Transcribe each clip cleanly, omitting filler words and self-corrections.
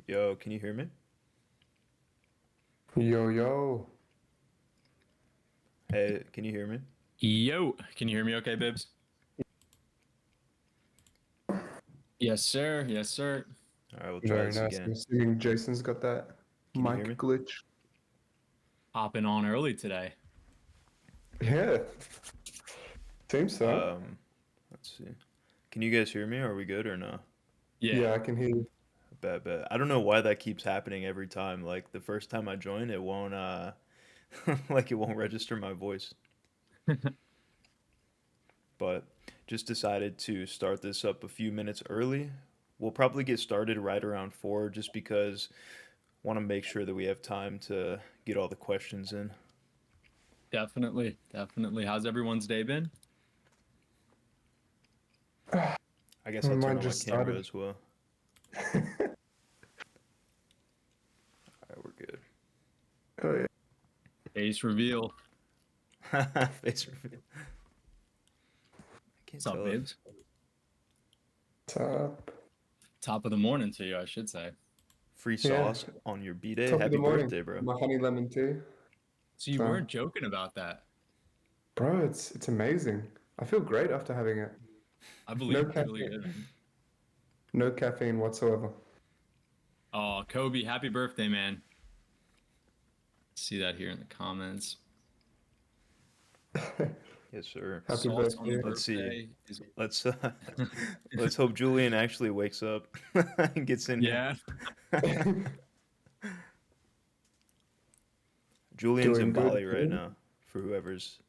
Yo, can you hear me? Yo, yo. Hey, can you hear me? Yo, can you hear me okay, Bibbs? Yes, sir. Yes, sir. All right, we'll try Very this nice. again. I'm assuming Jason's got that Can you hear me? mic glitch. Hopping on early today. Yeah. Seems so. Let's see. Can you guys hear me? Are we good or no? Yeah. Yeah, I can hear you. Bet. I don't know why that keeps happening every time. Like the first time I join, it won't like it won't register my voice. But just decided to start this up a few minutes early. We'll probably get started right around 4 just because want to make sure that we have time to get all the questions in. Definitely. Definitely. How's everyone's day been? I guess I'll turn Mine on my just camera started. as well. All right, we're good. Oh, yeah. Face reveal. Face reveal. I can't What's up, tell if Bibbs? What's up? Top of the morning to you, I should say. free Yeah. sauce on your B-day. Top of the Happy morning. birthday, bro. My honey lemon tea. So you So, weren't joking about that. bro, it's amazing. I feel great after having it. I No believe it's really caffeine. good, man. No caffeine whatsoever. Oh, Kobe, happy birthday, man. See that here in the comments. Yes, sir. Happy Sauce on birthday. Let's see. birthday is Let's hope Julian actually wakes up and gets in here. yeah. Julian's Doing in good. Bali right now, for whoever's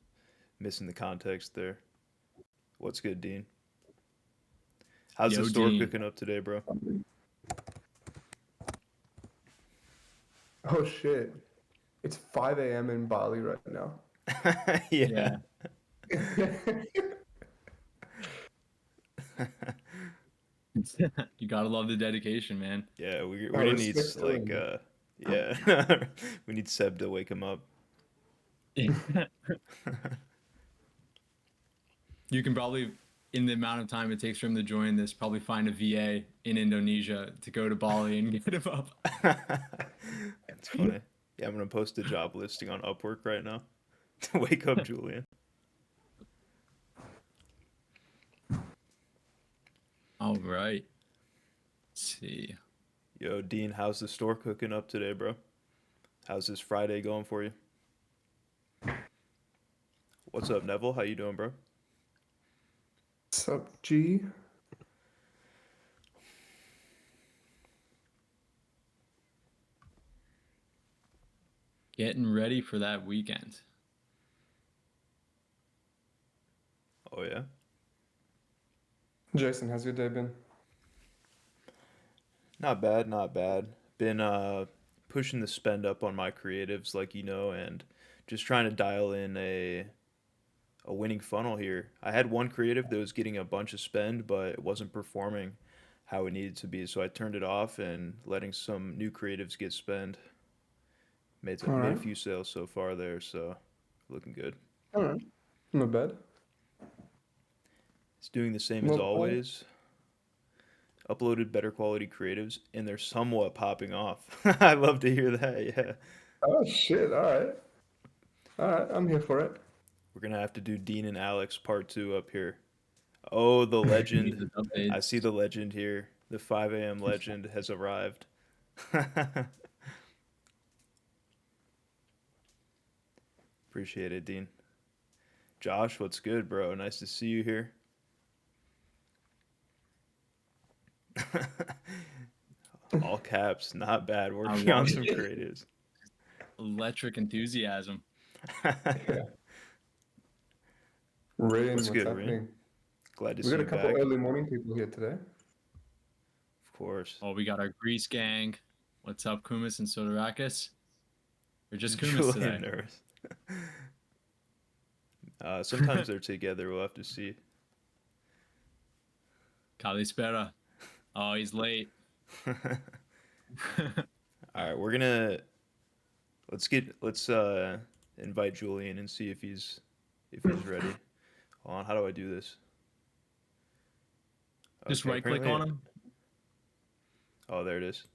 missing the context there. What's good, Dean? How's the Yo, store Dean. cooking up today, bro? Oh, shit. It's 5 a.m. in Bali right now. Yeah. You gotta love the dedication, man. Yeah, we I gonna need respect like Julian. yeah. We need Seb to wake him up. You can probably, in the amount of time it takes for him to join this, probably find a VA in Indonesia to go to Bali and get him up. That's funny. Yeah, I'm gonna post a job listing on Upwork right now to wake up Julian. All right. Let's see. Yo, Dean, how's the store cooking up today, bro? How's this Friday going for you? What's up, Neville? How you doing, bro? What's up, G? Getting ready for that weekend. Oh yeah. Jason, how's your day been? Not bad, not bad. Been pushing the spend up on my creatives, like and just trying to dial in a winning funnel here. I had one creative that was getting a bunch of spend, but it wasn't performing how it needed to be, so I turned it off and letting some new creatives get spend. All Made a right. few sales so far there, so looking good. All right. Not bad. It's doing the same as Not bad. always. Uploaded better quality creatives, and they're somewhat popping off. I love to hear that. Yeah, Oh, shit. All right. All right. I'm here for it. we're gonna have to do Dean and Alex part two up here. Oh, the legend! Jesus update. I see the legend here. The 5 a.m. legend has arrived. Appreciate it, Dean. Josh, what's good, bro? Nice to see you here. All caps, not bad. Working on love some it. creatives. Electric enthusiasm. Yeah. Rain, What's what's good, Rin? happening? Glad to We see got a you couple back. early morning people here today. Of course. Oh, we got our Grease gang. What's up, Kumis and Sodorakis? Or just Kumis Julian today? Nurse. Sometimes they're together. We'll have to see. Kalispera. Oh, he's late. All right, let's invite Julian and see if he's ready. Hold on, how do I do this? Just Okay, right click on him. Oh, there it is.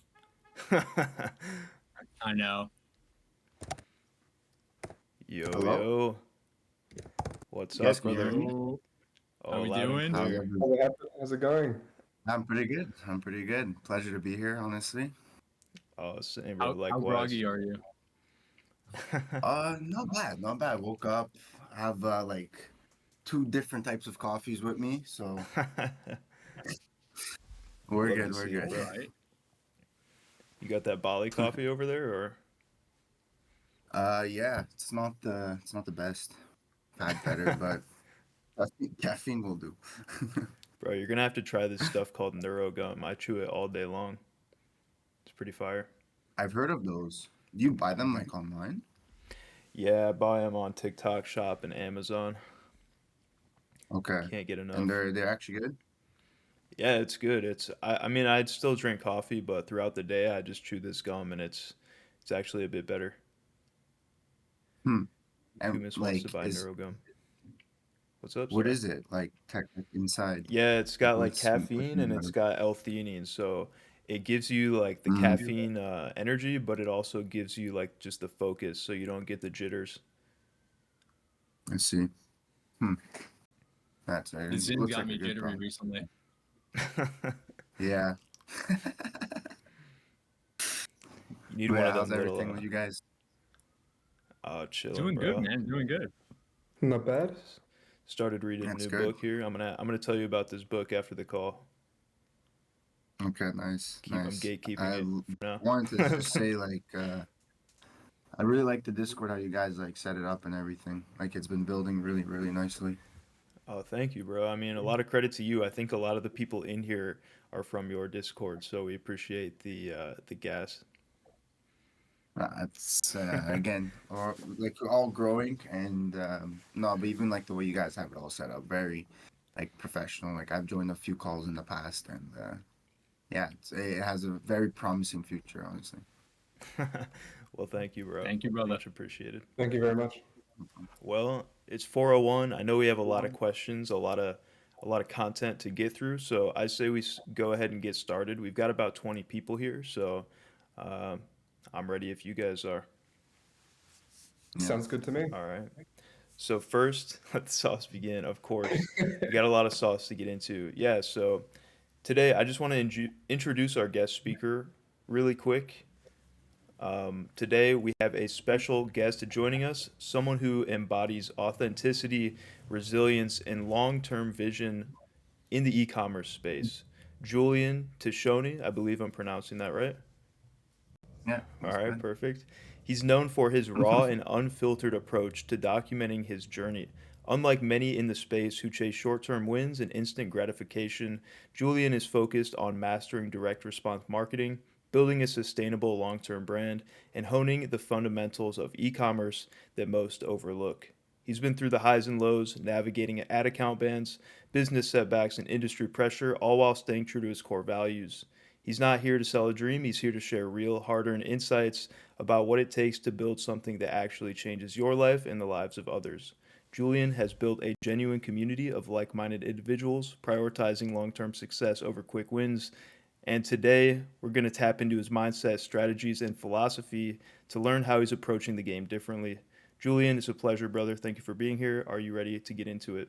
I know. Yo, Hello? yo. What's You guys up, can hear brother? me? Yo, how Oh, we loud and doing? How's clear. How's it going? I'm pretty good. I'm pretty good. Pleasure to be here, honestly. Oh, same, bro. How Likewise. groggy are you? Not bad, not bad. Woke up, have like two different types of coffees with me, so we're Love good, to we're see it, good. All bro. right. You got that Bali coffee over there, or? Yeah, it's not the best. I've had better, but caffeine will do. Bro, you're gonna have to try this stuff called Neuro Gum. I chew it all day long. It's pretty fire. I've heard of those. Do you buy them like online? Yeah, I buy them on TikTok Shop and Amazon. Okay. Can't get And enough. they're actually good? Yeah, it's good. I mean, I'd still drink coffee, but throughout the day, I just chew this gum, and it's actually a bit better. Hmm. And Kumis wants to like buy is Neuro Gum. What's up? what Sorry. is it like tech inside? Yeah, it's Like got like what's caffeine and it's inside? got L-theanine, so it gives you like the caffeine energy, but it also gives you like just the focus, so you don't get the jitters. I see. Hmm. That's The it. Zin's Looks got like a me good jittery product. recently. Yeah. You need But one yeah, of how's them little everything with you guys? chilling, Doing good, bro. man. Doing good. Not bad. Started reading a That's new good. book here. I'm gonna tell you about this book after the call. Okay, nice, I'm nice. gatekeeping it for Wanted to just now. say like I really like the Discord how you guys like set it up and everything. Like it's been building really, really nicely. Oh, thank you, bro. I mean, a lot of credit to you. I think a lot of the people in here are from your Discord, so we appreciate the gas. It's again, or like we're all growing and no, but even like the way you guys have it all set up, very like professional. Like I've joined a few calls in the past and yeah, it has a very promising future, honestly. Well, thank you, bro. Thank you, brother. Much appreciated. Thank you very much. Well, it's 4:01. I know we have a lot of questions, a lot of content to get through, so I say we go ahead and get started. We've got about 20 people here, so uh, I'm ready if you guys are. Yeah. Sounds good to me. All right. So first, let the sauce begin. Of course, we got a lot of sauce to get into. Yeah. So today, I just want to introduce our guest speaker really quick. Today, we have a special guest joining us, someone who embodies authenticity, resilience, and long term vision in the e commerce space. Julian Tishoni, I believe I'm pronouncing that right. Yeah, All that's right, good. perfect. He's known for his raw and unfiltered approach to documenting his journey. Unlike many in the space who chase short term wins and instant gratification, Julian is focused on mastering direct response marketing, building a sustainable long term brand, and honing the fundamentals of e commerce that most overlook. He's been through the highs and lows, navigating ad account bans, business setbacks, and industry pressure, all while staying true to his core values. He's not here to sell a dream, he's here to share real, hard earned insights about what it takes to build something that actually changes your life and the lives of others. Julian has built a genuine community of like minded individuals, prioritizing long term success over quick wins. And today, we're going to tap into his mindset, strategies, and philosophy to learn how he's approaching the game differently. Julian, it's a pleasure, brother. Thank you for being here. Are you ready to get into it?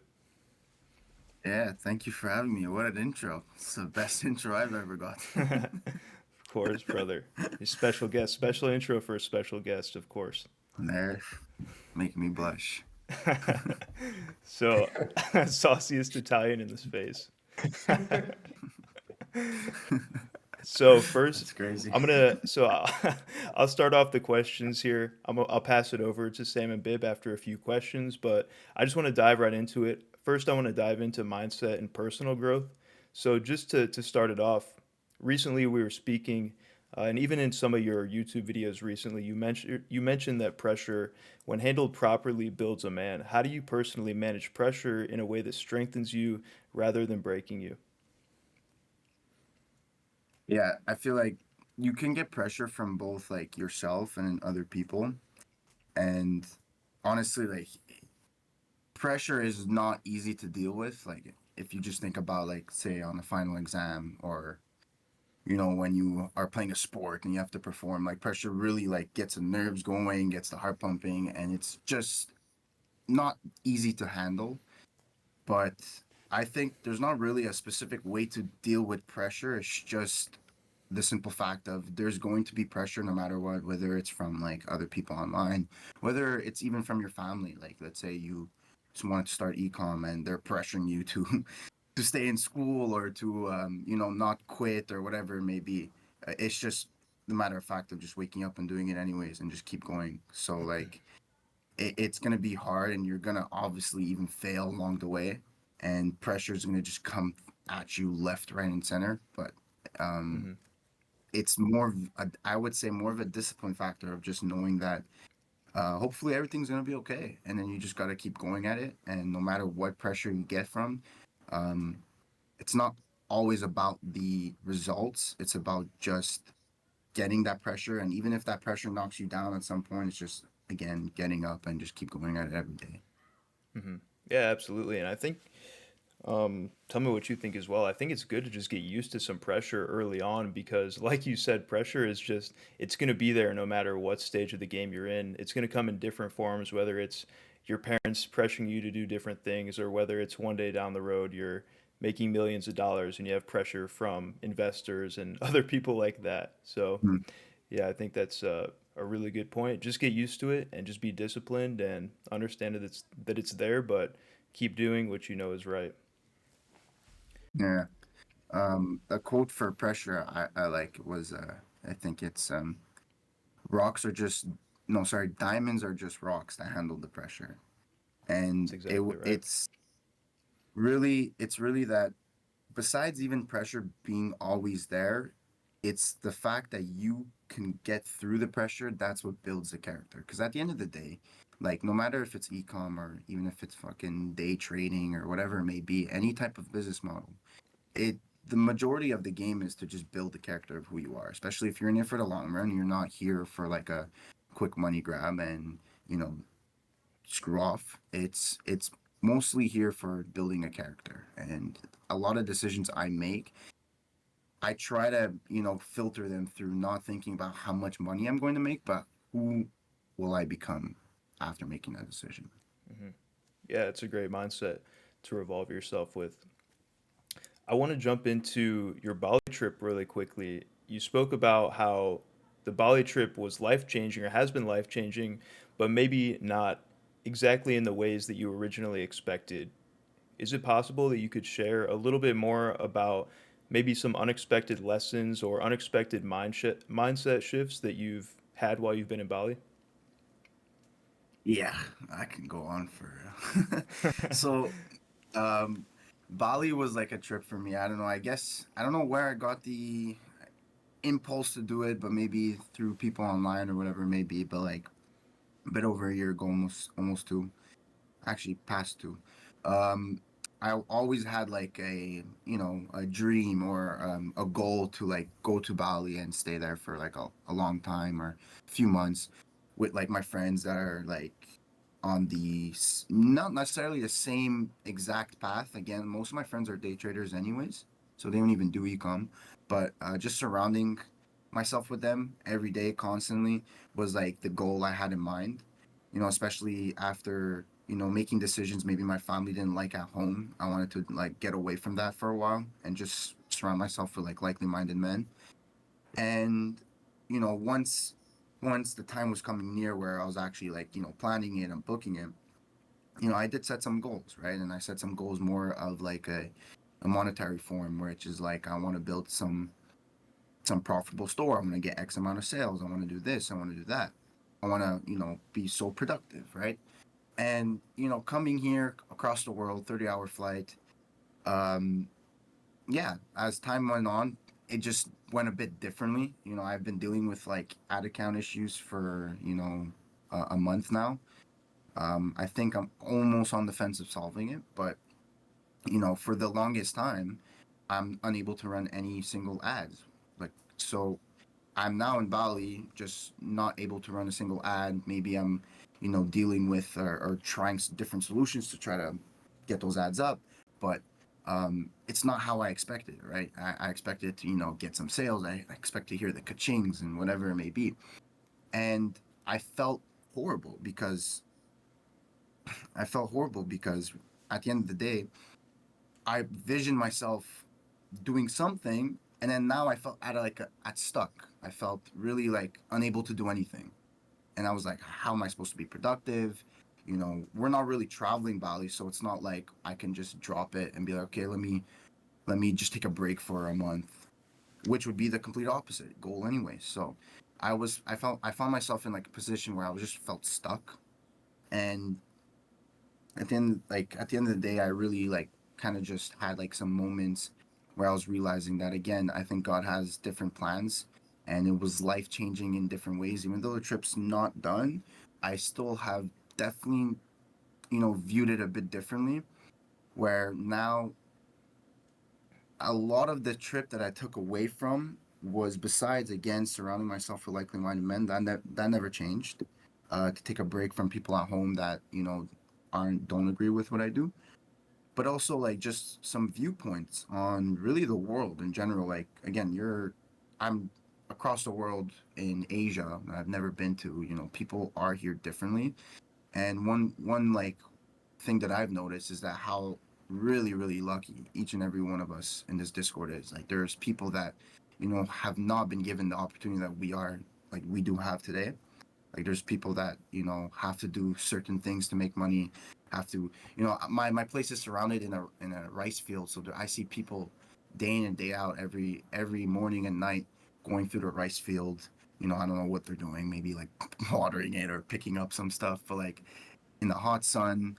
Yeah, thank you for having me. What an intro. It's the best intro I've ever got. Of course, brother. A special guest, special intro for a special guest, of course. There, making me blush. So, sauciest Italian in the space. So first, That's crazy. I'm gonna. So I'll start off the questions here. I'll pass it over to Sam and Bib after a few questions, but I just want to dive right into it. First, I want to dive into mindset and personal growth. So just to start it off, recently we were speaking, and even in some of your YouTube videos recently, you mentioned that pressure, when handled properly, builds a man. How do you personally manage pressure in a way that strengthens you rather than breaking you? Yeah, I feel like you can get pressure from both like yourself and other people. And honestly, like pressure is not easy to deal with. Like if you just think about like say on a final exam or when you are playing a sport and you have to perform, like pressure really like gets the nerves going, gets the heart pumping, and it's just not easy to handle. But I think there's not really a specific way to deal with pressure. It's just the simple fact of there's going to be pressure no matter what, whether it's from like other people online, whether it's even from your family. Like let's say you just want to start ecom and they're pressuring you to to stay in school or to not quit or whatever it may be. It's just the matter of fact of just waking up and doing it anyways and just keep going. So like it's gonna be hard and you're gonna obviously even fail along the way, and pressure is gonna just come at you left, right, and center. But um, Hmm. it's more of I would say more of a discipline factor of just knowing that hopefully everything's gonna be okay, and then you just gotta keep going at it. And no matter what pressure you get from, um, it's not always about the results. It's about just getting that pressure, and even if that pressure knocks you down at some point, it's just again getting up and just keep going at it every day. Hmm. Yeah, absolutely. And I think, tell me what you think as well. I think it's good to just get used to some pressure early on because, like you said, pressure is just, it's going to be there no matter what stage of the game you're in. It's going to come in different forms, whether it's your parents pressuring you to do different things or whether it's one day down the road you're making millions of dollars and you have pressure from investors and other people like that. So, Mm. yeah, I think that's a really good point. Just get used to it and just be disciplined and understand that it's there, but keep doing what you know is right. Yeah. A quote for pressure I like was I think it's rocks are just no sorry diamonds are just rocks that handle the pressure, That's and exactly right. it's really that besides even pressure being always there, it's the fact that you can get through the pressure that's what builds the character. Because at the end of the day, like no matter if it's ecom or even if it's fucking day trading or whatever it may be, any type of business model, it the majority of the game is to just build the character of who you are, especially if you're in it for the long run. You're not here for like a quick money grab and you know screw off. It's mostly here for building a character, and a lot of decisions I make, I try to filter them through not thinking about how much money I'm going to make, but who will I become after making that decision. Hmm. Yeah, it's a great mindset to revolve yourself with. I want to jump into your Bali trip really quickly. You spoke about how the Bali trip was life changing or has been life changing, but maybe not exactly in the ways that you originally expected. Is it possible that you could share a little bit more about maybe some unexpected lessons or unexpected mindset shifts that you've had while you've been in Bali? Yeah, I can go on for so um Bali was like a trip for me. I don't know. I guess I don't know where I got the impulse to do it, but maybe through people online or whatever it may be. But like a bit over a year ago, almost two, actually past two. Um, I always had like a dream or a goal to like go to Bali and stay there for like a long time or a few months with like my friends that are like on not necessarily the same exact path. Again, most of my friends are day traders anyways, so they don't even do ecom. But just surrounding myself with them every day, constantly, was like the goal I had in mind. Especially after making decisions maybe my family didn't like at home. I wanted to like get away from that for a while and just surround myself with like likely-minded men. And once the time was coming near where I was actually like planning it and booking it, I did set some goals, right? And I set some goals more of like a monetary form, which is like I want to build some profitable store. I want to get X amount of sales. I want to do this. I want to do that. I want to be so productive, right? And coming here across the world, 30-hour flight. Um, yeah, as time went on, it just went a bit differently. I've been dealing with like ad account issues for a month now. I think I'm almost on the fence of solving it, but for the longest time, I'm unable to run any single ads. Like so, I'm now in Bali, just not able to run a single ad. Maybe I'm dealing with or trying different solutions to try to get those ads up, but it's not how I expected, right? I expected to, get some sales. I expect to hear the ka-chings and whatever it may be. And I felt horrible because at the end of the day, I visioned myself doing something, and then now I felt at stuck. I felt really like unable to do anything, and I was like, how am I supposed to be productive? We're not really traveling Bali, so it's not like I can just drop it and be like, okay, let me just take a break for a month, which would be the complete opposite goal anyway. So I found myself in like a position where I was just felt stuck, and at the end of the day, I really like kind of just had like some moments where I was realizing that again, I think God has different plans, and it was life changing in different ways. Even though the trip's not done, I still have definitely viewed it a bit differently. Where now a lot of the trip that I took away from was, besides again surrounding myself with likely minded men, that never changed. To take a break from people at home that aren't don't agree with what I do, but also like just some viewpoints on really the world in general. Like again, I'm across the world in Asia that I've never been to. People are here differently, and one like thing that I've noticed is that how really really lucky each and every one of us in this Discord is. Like there's people that have not been given the opportunity that we do have today. Like there's people that have to do certain things to make money, have to my place is surrounded in a rice field, so I see people day in and day out every morning and night going through the rice field. I don't know what they're doing, maybe like watering it or picking up some stuff, but like in the hot sun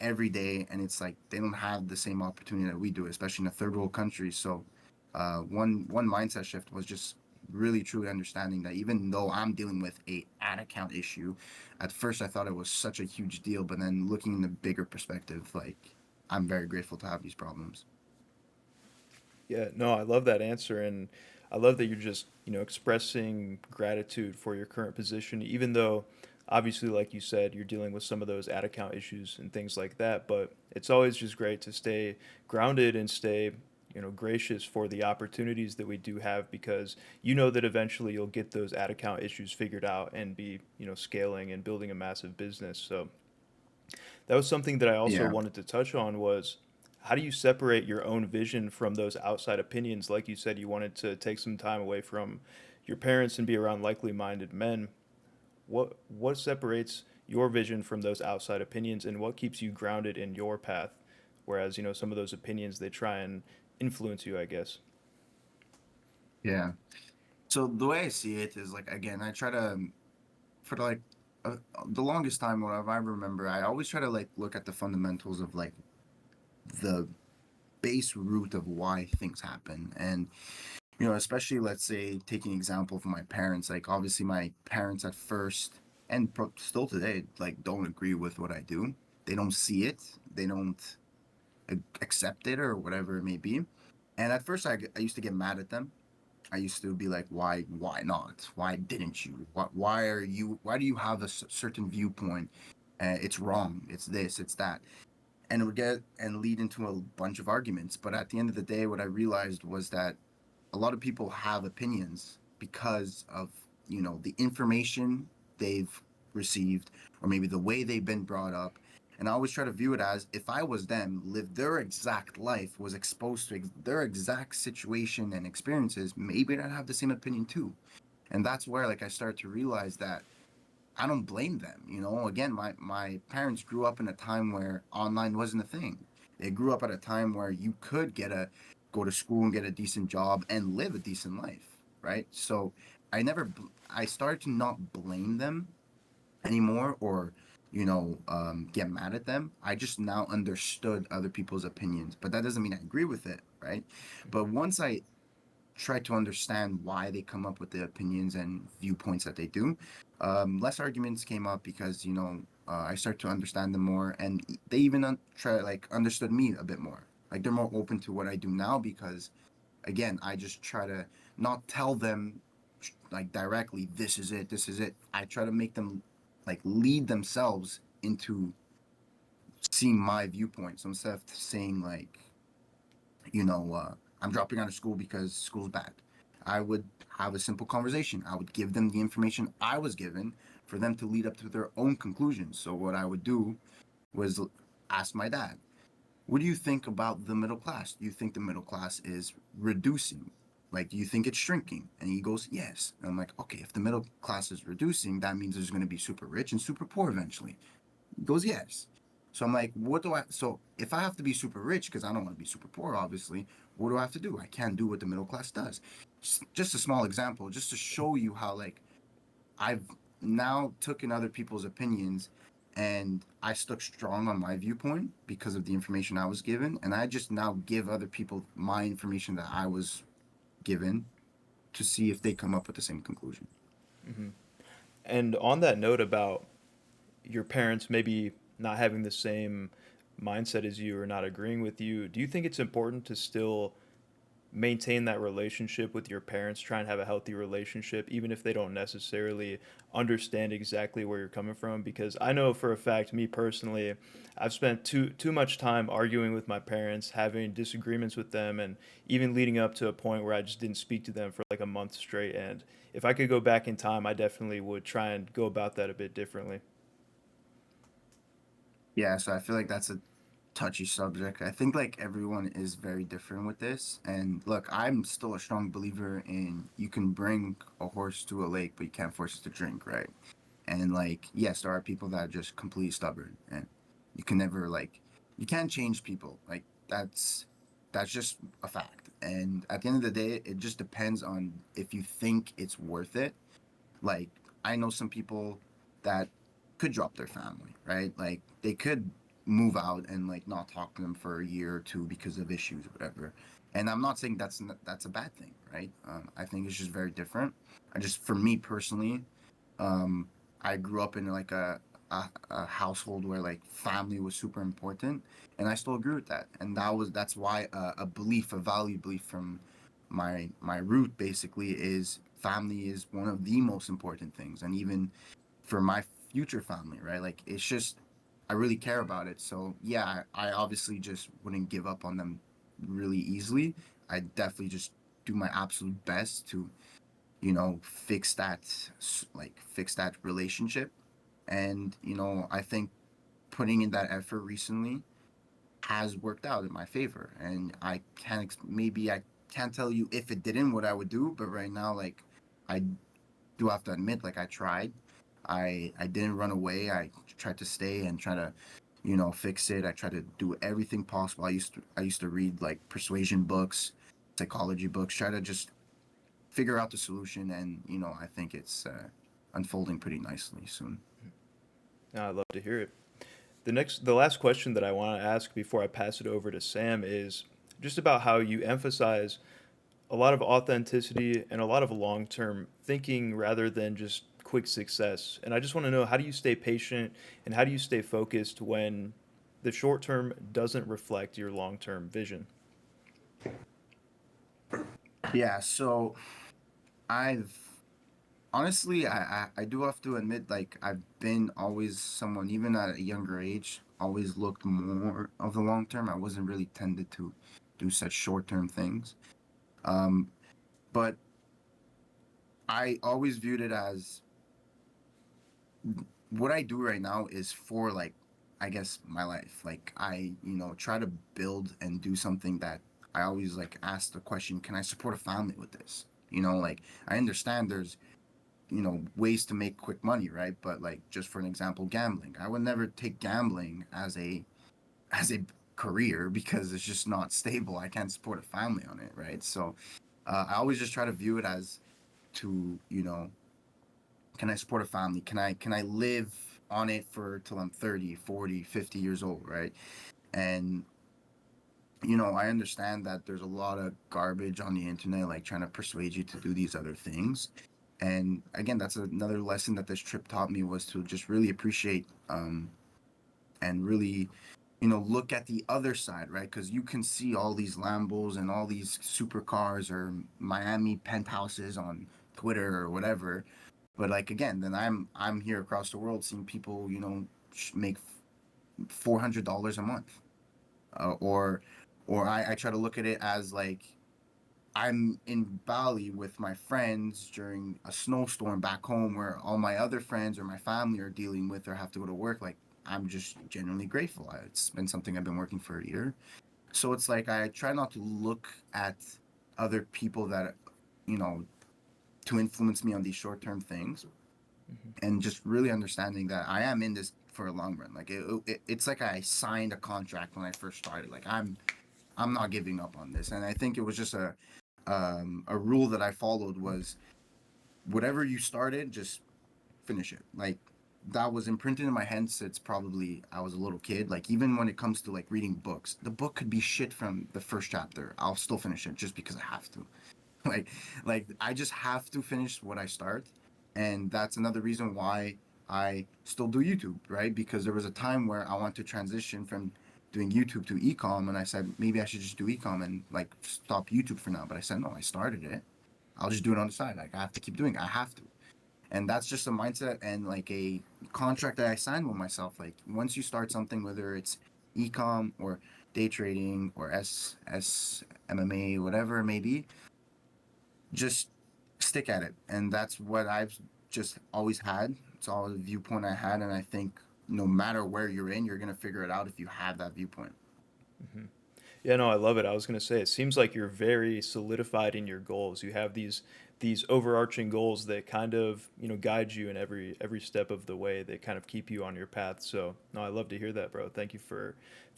every day, and it's like they don't have the same opportunity that we do, especially in a third world country. So one mindset shift was just really truly understanding that even though I'm dealing with a ad account issue, at first I thought it was such a huge deal, but then looking in the bigger perspective, like I'm very grateful to have these problems. Yeah, no, I love that answer, and I love that you're just, expressing gratitude for your current position, even though obviously, like you said, you're dealing with some of those ad account issues and things like that. But it's always just great to stay grounded and stay, gracious for the opportunities that we do have, because you know that eventually you'll get those ad account issues figured out and be, scaling and building a massive business. So that was something that I also Yeah. wanted to touch on was, how do you separate your own vision from those outside opinions? Like you said, you wanted to take some time away from your parents and be around likely minded men. What separates your vision from those outside opinions, and what keeps you grounded in your path? Whereas, some of those opinions, they try and influence you, I guess. Yeah. So the way I see it is like, again, I try to for like the longest time, whatever I remember, I always try to like look at the fundamentals of like the base root of why things happen. And especially, let's say, taking example from my parents. Like obviously my parents at first, and still today, like don't agree with what I do. They don't see it, they don't accept it, or whatever it may be. And at first I used to get mad at them. I used to be like, why not? Why didn't you? Why do you have a certain viewpoint? It's wrong. It's this, it's that. And it would get and lead into a bunch of arguments. But at the end of the day, what I realized was that a lot of people have opinions because of, the information they've received, or maybe the way they've been brought up. And I always try to view it as, if I was them, lived their exact life, was exposed to their exact situation and experiences, maybe I'd have the same opinion too. And that's where like I started to realize that I don't blame them. Again, my parents grew up in a time where online wasn't a thing. They grew up at a time where you could go to school and get a decent job and live a decent life, right? So I started to not blame them anymore, or get mad at them. I just now understood other people's opinions, but that doesn't mean I agree with it, right? But once I try to understand why they come up with the opinions and viewpoints that they do, less arguments came up, because I start to understand them more, and they even understood me a bit more. Like they're more open to what I do now, because again, I just try to not tell them like directly, this is it, this is it. I try to make them like lead themselves into seeing my viewpoint. So instead of saying like, I'm dropping out of school because school's bad. I would have a simple conversation. I would give them the information I was given for them to lead up to their own conclusions. So what I would do was ask my dad, what do you think about the middle class? Do you think the middle class is reducing? Like, do you think it's shrinking? And he goes, yes. And I'm like, okay, if the middle class is reducing, that means there's going to be super rich and super poor eventually. He goes, yes. So I'm like, so if I have to be super rich, because I don't want to be super poor, obviously, what do I have to do? I can't do what the middle class does. Just a small example, just to show you how, like, I've now taken other people's opinions and I stuck strong on my viewpoint because of the information I was given. And I just now give other people my information that I was given to see if they come up with the same conclusion. And on that note about your parents maybe not having the same mindset as you or not agreeing with you, do you think it's important to still maintain that relationship with your parents, try and have a healthy relationship, even if they don't necessarily understand exactly where you're coming from? Because I know for a fact, me personally, I've spent too much time arguing with my parents, having disagreements with them, and even leading up to a point where I just didn't speak to them for like a month straight. And if I could go back in time, I definitely would try and go about that a bit differently. Yeah, so I feel like that's a touchy subject. I think like everyone is very different with this. And look, I'm still a strong believer in you can bring a horse to a lake, but you can't force it to drink, right? And like, yes, there are people that are just completely stubborn, and you can never like, you can't change people. Like that's just a fact. And at the end of the day, it just depends on if you think it's worth it. Like, I know some people that could drop their family, right? Like they could move out and like not talk to them for a year or two because of issues or whatever. And I'm not saying that's a bad thing, right? I think it's just very different. I just, for me personally, um, I grew up in like a household where like family was super important, and I still agree with that. And that's why a belief, a value belief from my root basically is family is one of the most important things, and even for my future family, right? Like it's just I really care about it. So yeah, I obviously just wouldn't give up on them really easily. I definitely just do my absolute best to fix that relationship. And I think putting in that effort recently has worked out in my favor. And I can't maybe I can't tell you if it didn't what I would do, but right now, like, I do have to admit, like, I tried. I didn't run away. I tried to stay and try to fix it. I tried to do everything possible. I used to read like persuasion books, psychology books, try to just figure out the solution. And I think it's unfolding pretty nicely soon. I'd love to hear it. The last question that I want to ask before I pass it over to Sam is just about how you emphasize a lot of authenticity and a lot of long-term thinking rather than just quick success. And I just want to know, how do you stay patient and how do you stay focused when the short term doesn't reflect your long-term vision? Yeah, so I've honestly, I do have to admit, like, I've been always someone, even at a younger age, always looked more of the long term. I wasn't really tended to do such short term things. Um, but I always viewed it as what I do right now is for, like, I guess my life. Like, I, try to build and do something that I always like ask the question, can I support a family with this? Like, I understand there's ways to make quick money, right? But like, just for an example, gambling, I would never take gambling as a career because it's just not stable. I can't support a family on it, right? So I always just try to view it as to can I support a family, can I live on it for till I'm 30, 40, 50 years old, right? And I understand that there's a lot of garbage on the internet, like trying to persuade you to do these other things. And again, that's another lesson that this trip taught me, was to just really appreciate and really, look at the other side, right? Because you can see all these Lambos and all these supercars or Miami penthouses on Twitter or whatever. But like, again, then I'm here across the world seeing people, make $400 a month, or or I try to look at it as like I'm in Bali with my friends during a snowstorm back home where all my other friends or my family are dealing with or have to go to work. Like, I'm just genuinely grateful. It's been something I've been working for a year. So it's like I try not to look at other people that, you know, to influence me on these short term things, Hmm. and just really understanding that I am in this for a long run. Like it's like I signed a contract when I first started. Like I'm not giving up on this. And I think it was just a rule that I followed was whatever you started, just finish it. Like that was imprinted in my head since probably I was a little kid. Like even when it comes to like reading books, the book could be shit from the first chapter. I'll still finish it just because I have to. like like I just have to finish what I start. And that's another reason why I still do YouTube, right? Because there was a time where I want to transition from doing YouTube to ecom, and I said maybe I should just do ecom and like stop YouTube for now. But I said no, I started it. I'll just do it on the side. Like I have to keep doing it. I have to. And that's just a mindset and like a contract that I signed with myself. Like once you start something, whether it's ecom or day trading or MMA, whatever it may be, just stick at it. And that's what I've just always had. It's all the viewpoint I had. And I think no matter where you're in, you're going to figure it out if you have that viewpoint. Hmm. Yeah, no, I love it. I was gonna say, it seems like you're very solidified in your goals. You have these overarching goals that kind of, guide you in every step of the way. That kind of keep you on your path. So, no, I love to hear that, bro. Thank you for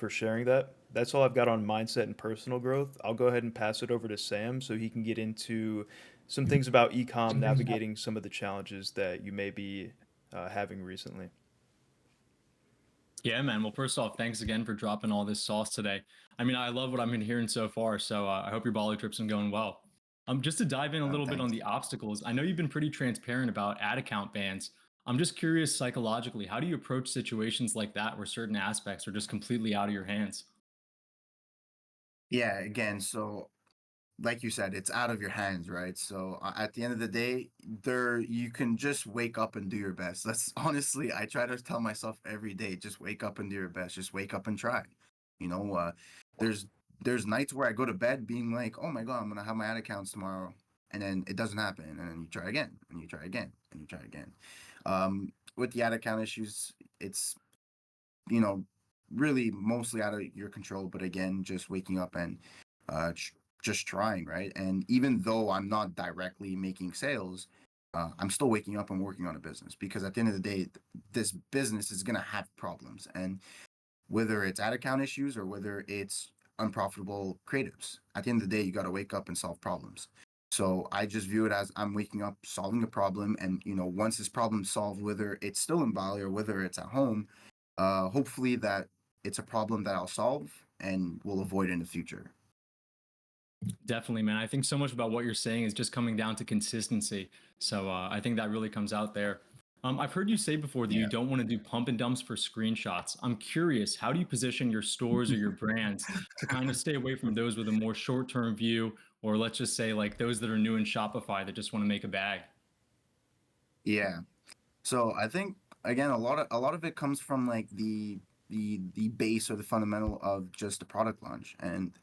sharing that. That's all I've got on mindset and personal growth. I'll go ahead and pass it over to Sam so he can get into some things about ecom, navigating some of the challenges that you may be having recently. Yeah, man. Well, first off, thanks again for dropping all this sauce today. I mean, I love what I've been hearing so far. So I hope your Bali trip's been going well. Just to dive in a little bit on Thanks. the obstacles, I know you've been pretty transparent about ad account bans. I'm just curious psychologically, how do you approach situations like that where certain aspects are just completely out of your hands? Yeah, again, so like you said, it's out of your hands, right? So at the end of the day, there you can just wake up and do your best. That's honestly, I try to tell myself every day, just wake up and do your best. Just wake up and try. You know, there's there's nights where I go to bed being like, oh my god, I'm gonna have my ad accounts tomorrow, and then it doesn't happen, and then you try again, and you try again, and you try again. With the ad account issues, it's you know really mostly out of your control. But again, just waking up and uh, tr- just trying, right? And even though I'm not directly making sales, I'm still waking up and working on a business because at the end of the day, this business is gonna have problems, and whether it's ad account issues or whether it's unprofitable creatives, at the end of the day, you got to wake up and solve problems. So I just view it as I'm waking up, solving a problem, and once this problem's solved, whether it's still in Bali or whether it's at home, hopefully that it's a problem that I'll solve and will avoid in the future. Definitely, man. I think so much about what you're saying is just coming down to consistency. So I think that really comes out there. I've heard you say before that you Yeah. don't want to do pump and dumps for screenshots. I'm curious, how do you position your stores or your brands to kind of stay away from those with a more short term view, or let's just say like those that are new in Shopify that just want to make a bag? Yeah. So I think again a lot of it comes from like the base or the fundamental of just a product launch. And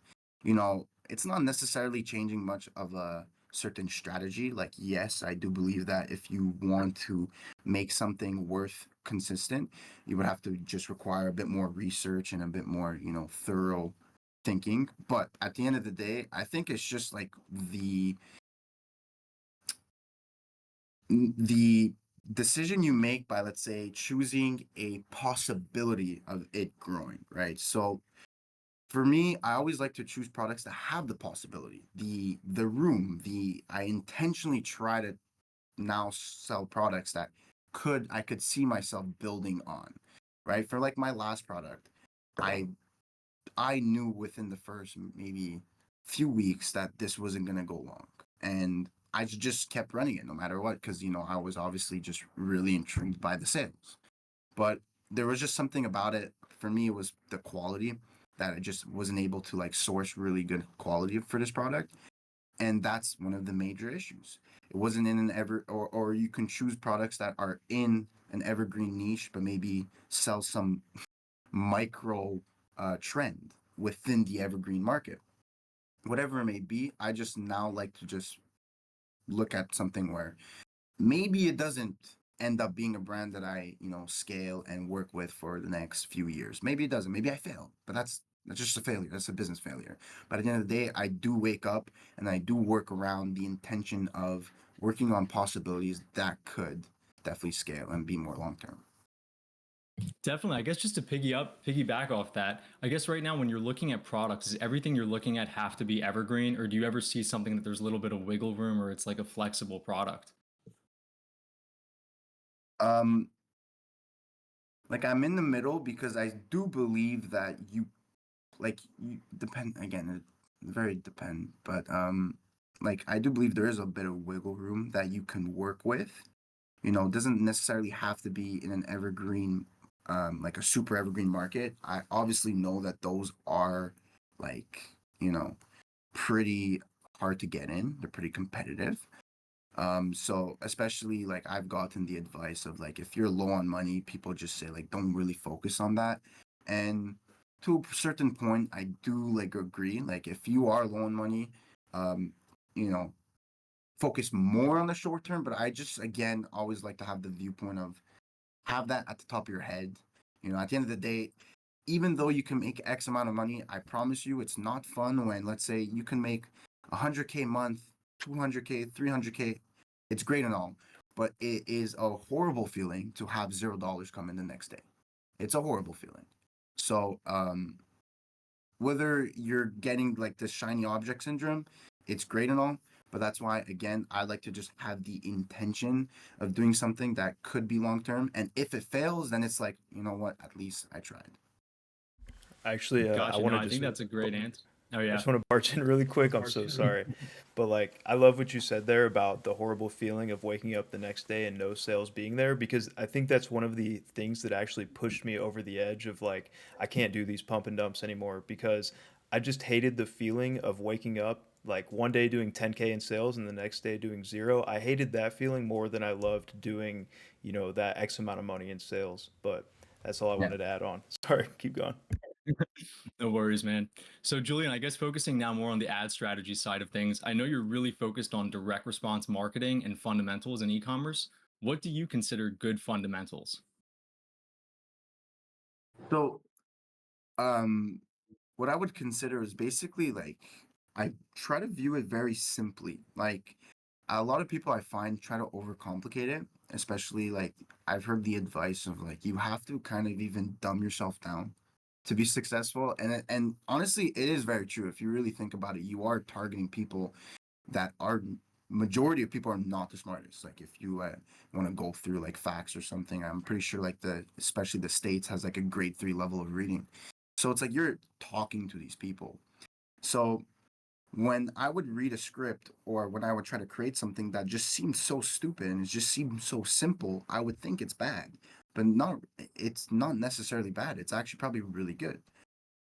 it's not necessarily changing much of a certain strategy. Like yes, I do believe that if you want to make something worth consistent, you would have to just require a bit more research and a bit more, thorough thinking. But at the end of the day, I think it's just like the decision you make by, let's say, choosing a possibility of it growing, right? So for me, I always like to choose products that have the possibility, the room, the I intentionally try to now sell products that I could see myself building on, right? For like my last product, I I knew within the first maybe few weeks that this wasn't going to go long. And I just kept running it no matter what, because, I was obviously just really intrigued by the sales. But there was just something about it. For me, it was the quality that I just wasn't able to like source really good quality for this product. And that's one of the major issues. It wasn't in an or you can choose products that are in an evergreen niche, but maybe sell some micro trend. within the evergreen market, whatever it may be. I just now like to just look at something where maybe it doesn't end up being a brand that I, scale and work with for the next few years. Maybe it doesn't. Maybe I fail, but that's just a failure. That's a business failure. But at the end of the day, I do wake up and I do work around the intention of working on possibilities that could definitely scale and be more long term. Definitely. I guess just to piggyback off that, I guess right now when you're looking at products, does everything you're looking at have to be evergreen, or do you ever see something that there's a little bit of wiggle room or it's like a flexible product? Um, like I'm in the middle because I do believe that you depend again, it very depend, but like I do believe there is a bit of wiggle room that you can work with. It doesn't necessarily have to be in an evergreen, like a super evergreen market. I obviously know that those are like, pretty hard to get in. They're pretty competitive. So especially like I've gotten the advice of like if you're low on money, people just say like don't really focus on that. And to a certain point, I do like agree. Like if you are low on money, um, you know, focus more on the short term. But I just again always like to have the viewpoint of have that at the top of your head. At the end of the day, even though you can make X amount of money, I promise you it's not fun when let's say you can make 100K a month, 200K, 300K. It's great and all, but it is a horrible feeling to have $0 come in the next day. It's a horrible feeling. So whether you're getting like the shiny object syndrome, it's great and all, but that's why again I like to just have the intention of doing something that could be long term, and if it fails, then it's like you know what, at least I tried. Actually, I Gotcha. want No, to I think just that's a great answer. Oh I yeah. just want to barge in really quick. I'm so sorry. But like I love what you said there about the horrible feeling of waking up the next day and no sales being there, because I think that's one of the things that actually pushed me over the edge of like I can't do these pump and dumps anymore, because I just hated the feeling of waking up like one day doing 10K in sales and the next day doing zero. I hated that feeling more than I loved doing, that X amount of money in sales. But that's all I Yeah. wanted to add on. Sorry, keep going. No worries, man. So, Julian, I guess focusing now more on the ad strategy side of things, I know you're really focused on direct response marketing and fundamentals in e-commerce. What do you consider good fundamentals? So um what I would consider is basically like I try to view it very simply. Like a lot of people I find try to overcomplicate it, especially like I've heard the advice of like you have to kind of even dumb yourself down to be successful. And honestly, it is very true. If you really think about it, you are targeting people that are majority of people are not the smartest. Like if you want to go through like facts or something, I'm pretty sure like especially the States has like a grade 3 level of reading. So it's like you're talking to these people. So when I would read a script or when I would try to create something that just seemed so stupid and it just seemed so simple, I would think it's bad. But it's not necessarily bad. It's actually probably really good.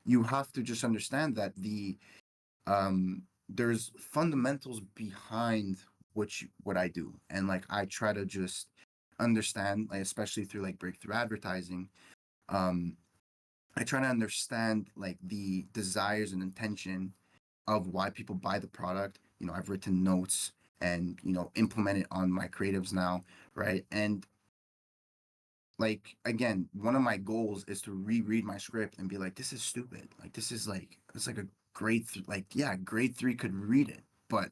You have to just understand that there's fundamentals behind what I do. And like I try to just understand, like especially through like breakthrough advertising, um, I try to understand like the desires and intention of why people buy the product. I've written notes and implement it on my creatives now, right? And like again, one of my goals is to reread my script and be like, this is stupid. Like this is like it's like a like yeah, grade 3 could read it, but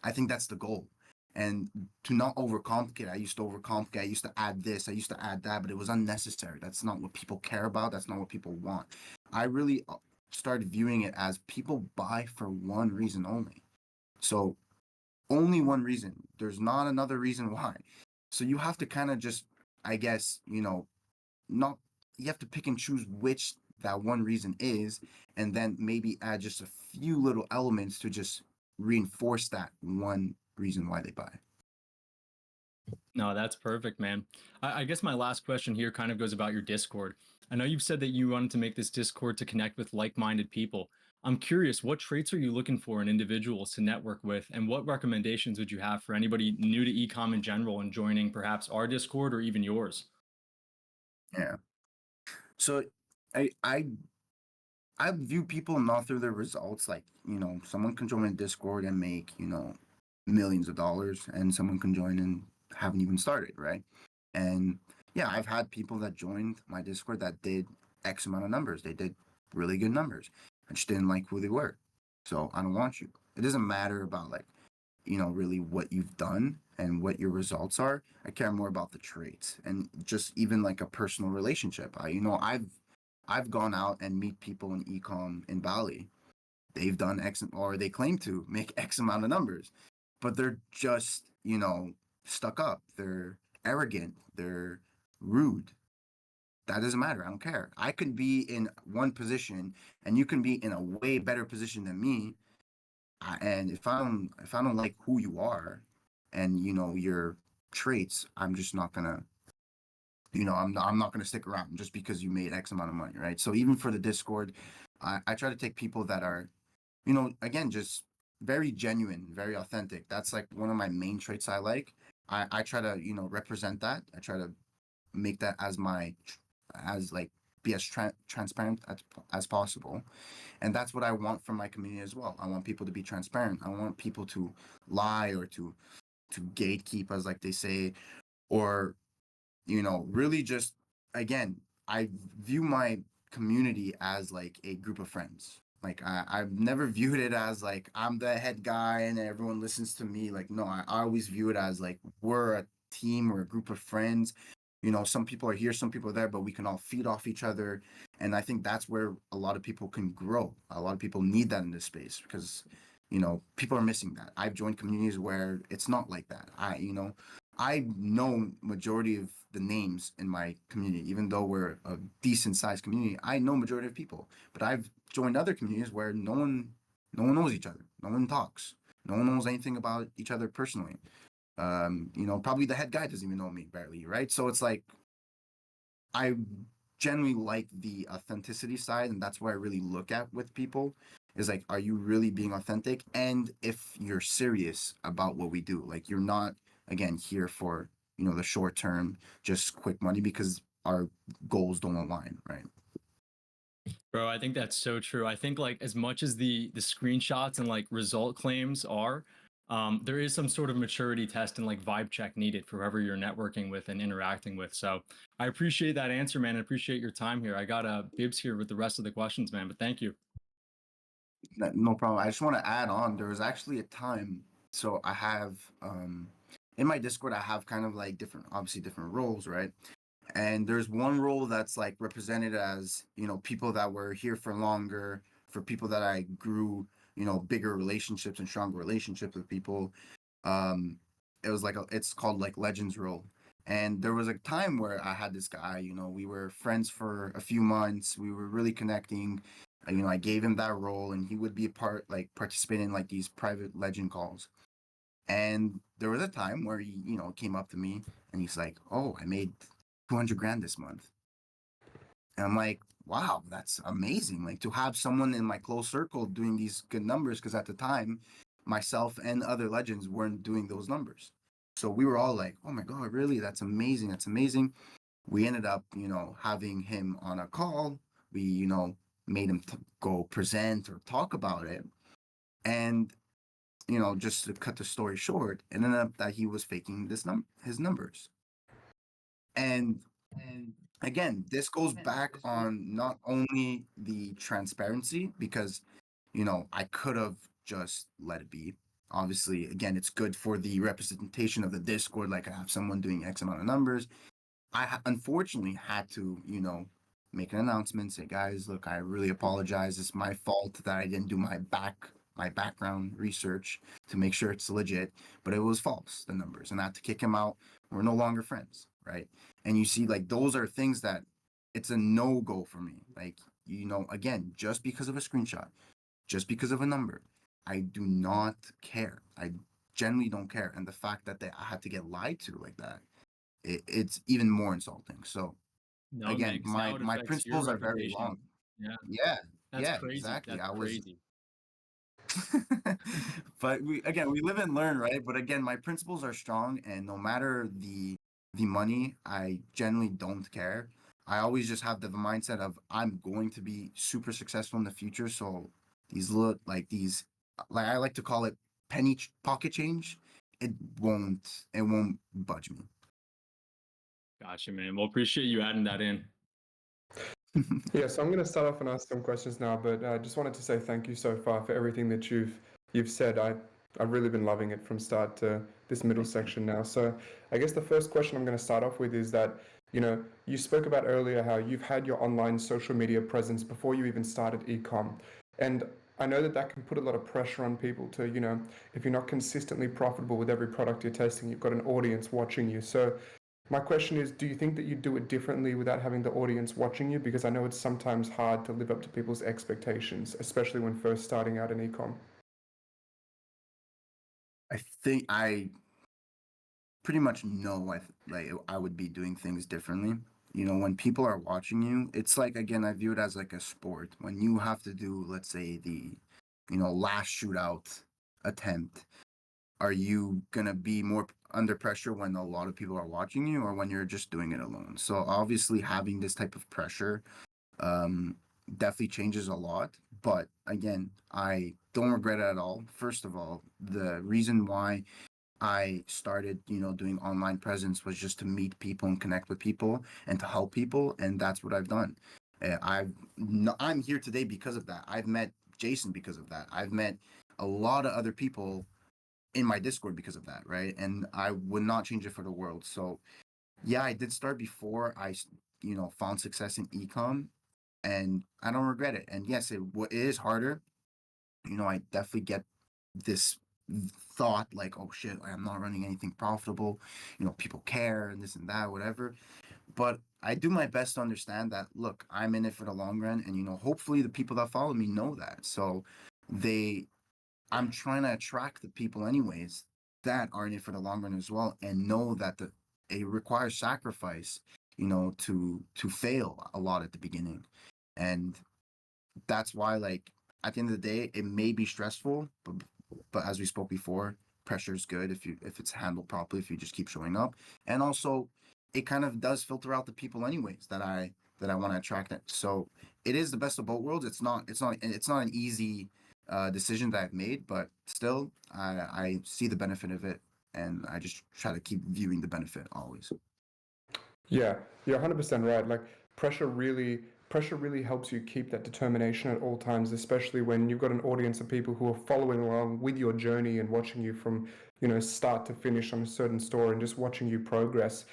I think that's the goal. And to not overcomplicate, I used to overcomplicate. I used to add this, I used to add that, but it was unnecessary. That's not what people care about. That's not what people want. I really started viewing it as people buy for one reason only. So only one reason. There's not another reason why. So you have to kind of just, I guess, not, you have to pick and choose which that one reason is, and then maybe add just a few little elements to just reinforce that one reason why they buy. No, that's perfect, man. I guess my last question here kind of goes about your Discord. I know you've said that you wanted to make this Discord to connect with like-minded people. I'm curious, what traits are you looking for in individuals to network with, and what recommendations would you have for anybody new to ecom in general and joining perhaps our Discord or even yours? Yeah. So I I view people not through their results. Like, someone can join a Discord and make, millions of dollars, and someone can join and haven't even started, right? And yeah, I've had people that joined my Discord that did X amount of numbers. They did really good numbers. I just didn't like who they were. So I don't want you. It doesn't matter about like, really what you've done and what your results are. I care more about the traits and just even like a personal relationship. I've gone out and meet people in ecom in Bali. They've done X, or they claim to make X amount of numbers, but they're just, stuck up. They're arrogant. They're rude. That doesn't matter. I don't care. I can be in one position and you can be in a way better position than me. And if I don't like who you are and your traits, I'm just not gonna I'm not going to stick around just because you made X amount of money, right? So even for the Discord, I try to take people that are, again, just very genuine, very authentic. That's like one of my main traits I like. I try to, represent that. I try to make that as as like, be as transparent as possible. And that's what I want from my community as well. I want people to be transparent. I want people to lie or to gatekeep, as like they say, or really just, again, I view my community as like a group of friends. Like I've never viewed it as like I'm the head guy and everyone listens to me. Like, no, I always view it as like we're a team, we're a group of friends. Some people are here, some people are there, but we can all feed off each other. And I think that's where a lot of people can grow. A lot of people need that in this space because, people are missing that. I've joined communities where it's not like that. I know majority of the names in my community, even though we're a decent sized community. I know majority of people, but I've joined other communities where no one knows each other. No one talks. No one knows anything about each other personally. Probably the head guy doesn't even know me barely, right? So it's like I generally like the authenticity side, and that's what I really look at with people is like, are you really being authentic? And if you're serious about what we do, like you're not again here for the short term, just quick money because our goals don't align, right? Bro, I think that's so true. I think like as much as the screenshots and like result claims are, there is some sort of maturity test and like vibe check needed for whoever you're networking with and interacting with. So I appreciate that answer, man. I appreciate your time here. I got Bibs here with the rest of the questions, man. But thank you. No problem. I just want to add on. There was actually a time. So I have in my Discord, I have kind of like obviously different roles, right? And there's one role that's like represented as people that were here for longer, for people that I grew bigger relationships and stronger relationships with people. um it was like it's called like legends role. And there was a time where I had this guy, we were friends for a few months, we were really connecting. I gave him that role and he would be a participate in like these private legend calls. And there was a time where he came up to me and he's like, oh, I made 200 grand this month. And I'm like, wow, that's amazing. Like to have someone in my close circle doing these good numbers, because at the time, myself and other legends weren't doing those numbers. So we were all like, oh my God, really? That's amazing. That's amazing. We ended up, having him on a call. We, made him go present or talk about it. And, just to cut the story short, it ended up that he was faking his numbers. And again, this goes back on not only the transparency, because I could have just let it be. Obviously, again, it's good for the representation of the Discord. Like I have someone doing X amount of numbers. Unfortunately had to make an announcement, say, guys, look, I really apologize, it's my fault that I didn't do my background research to make sure it's legit. But it was false, the numbers, and I had to kick him out. We're no longer friends, right? And you see, like, those are things that it's a no-go for me. Like, again, just because of a screenshot, just because of a number, I do not care. I generally don't care. And the fact that I had to get lied to like that, it's even more insulting. So No, man, again, 'cause my now it my affects your principles are very long. reputation. Yeah, Yeah, that's yeah, crazy. exactly. That's I was crazy. but we live and learn, right? But again, my principles are strong, and no matter the money, I generally don't care. I always just have the mindset of I'm going to be super successful in the future. So these little like I like to call it pocket change. It won't budge me. Gotcha, man. Well, appreciate you adding that in. Yeah, so I'm going to start off and ask some questions now, but I just wanted to say thank you so far for everything that you've said. I've really been loving it from start to this middle Thank you. section now. So I guess the first question I'm going to start off with is that, you spoke about earlier how you've had your online social media presence before you even started ecom. And I know that that can put a lot of pressure on people to, if you're not consistently profitable with every product you're testing, you've got an audience watching you. So my question is, do you think that you do it differently without having the audience watching you? Because I know it's sometimes hard to live up to people's expectations, especially when first starting out in ecom. I think I pretty much know I would be doing things differently. When people are watching you, it's like, again, I view it as like a sport. When you have to do, let's say, the last shootout attempt, are you gonna be more under pressure when a lot of people are watching you, or when you're just doing it alone? So obviously having this type of pressure um definitely changes a lot. But again, I don't regret it at all. First of all, the reason why I started, doing online presence was just to meet people and connect with people and to help people, and that's what I've done. I'm here today because of that. I've met Jason because of that. I've met a lot of other people in my Discord because of that, right? And I would not change it for the world. So yeah, I did start before I found success in ecom, and I don't regret it. And yes, it is harder. I definitely get this thought like, oh shit, I'm not running anything profitable. People care and this and that, whatever. But I do my best to understand that, look, I'm in it for the long run, and hopefully the people that follow me know that. So they I'm trying to attract the people anyways that are in it for the long run as well, and know that it requires sacrifice, to fail a lot at the beginning. And that's why, like, at the end of the day, it may be stressful, but as we spoke before, pressure is good if it's handled properly, if you just keep showing up. And also, it kind of does filter out the people anyways that I want to attract. It. So it is the best of both worlds. It's not an easy decision that I've made, but still, I see the benefit of it, and I just try to keep viewing the benefit always. Yeah, you're 100% right. Like pressure really helps you keep that determination at all times, especially when you've got an audience of people who are following along with your journey and watching you from, start to finish on a certain store and just watching you progress.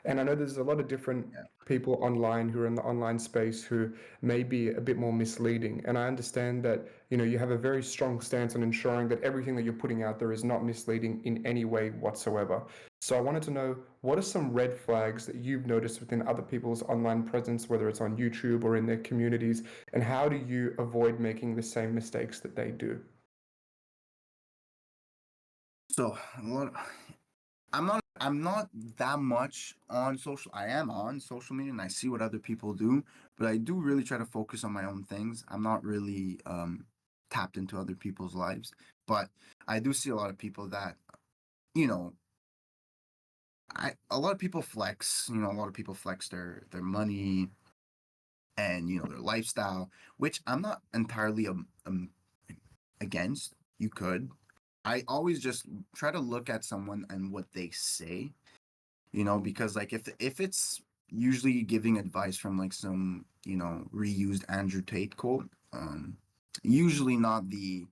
And I know there's a lot of different Yeah. people online who are in the online space who may be a bit more misleading. And I understand that, you have a very strong stance on ensuring that everything that you're putting out there is not misleading in any way whatsoever. So I wanted to know, what are some red flags that you've noticed within other people's online presence, whether it's on YouTube or in their communities, and how do you avoid making the same mistakes that they do? So I'm not that much on social. I am on social media and I see what other people do, but I do really try to focus on my own things. I'm not really tapped into other people's lives, but I do see a lot of people that, you know, a lot of people flex, a lot of people flex their money and their lifestyle, which I'm not entirely against. You could. I always just try to look at someone and what they say, because like if it's usually giving advice from like some reused Andrew Tate quote, usually not the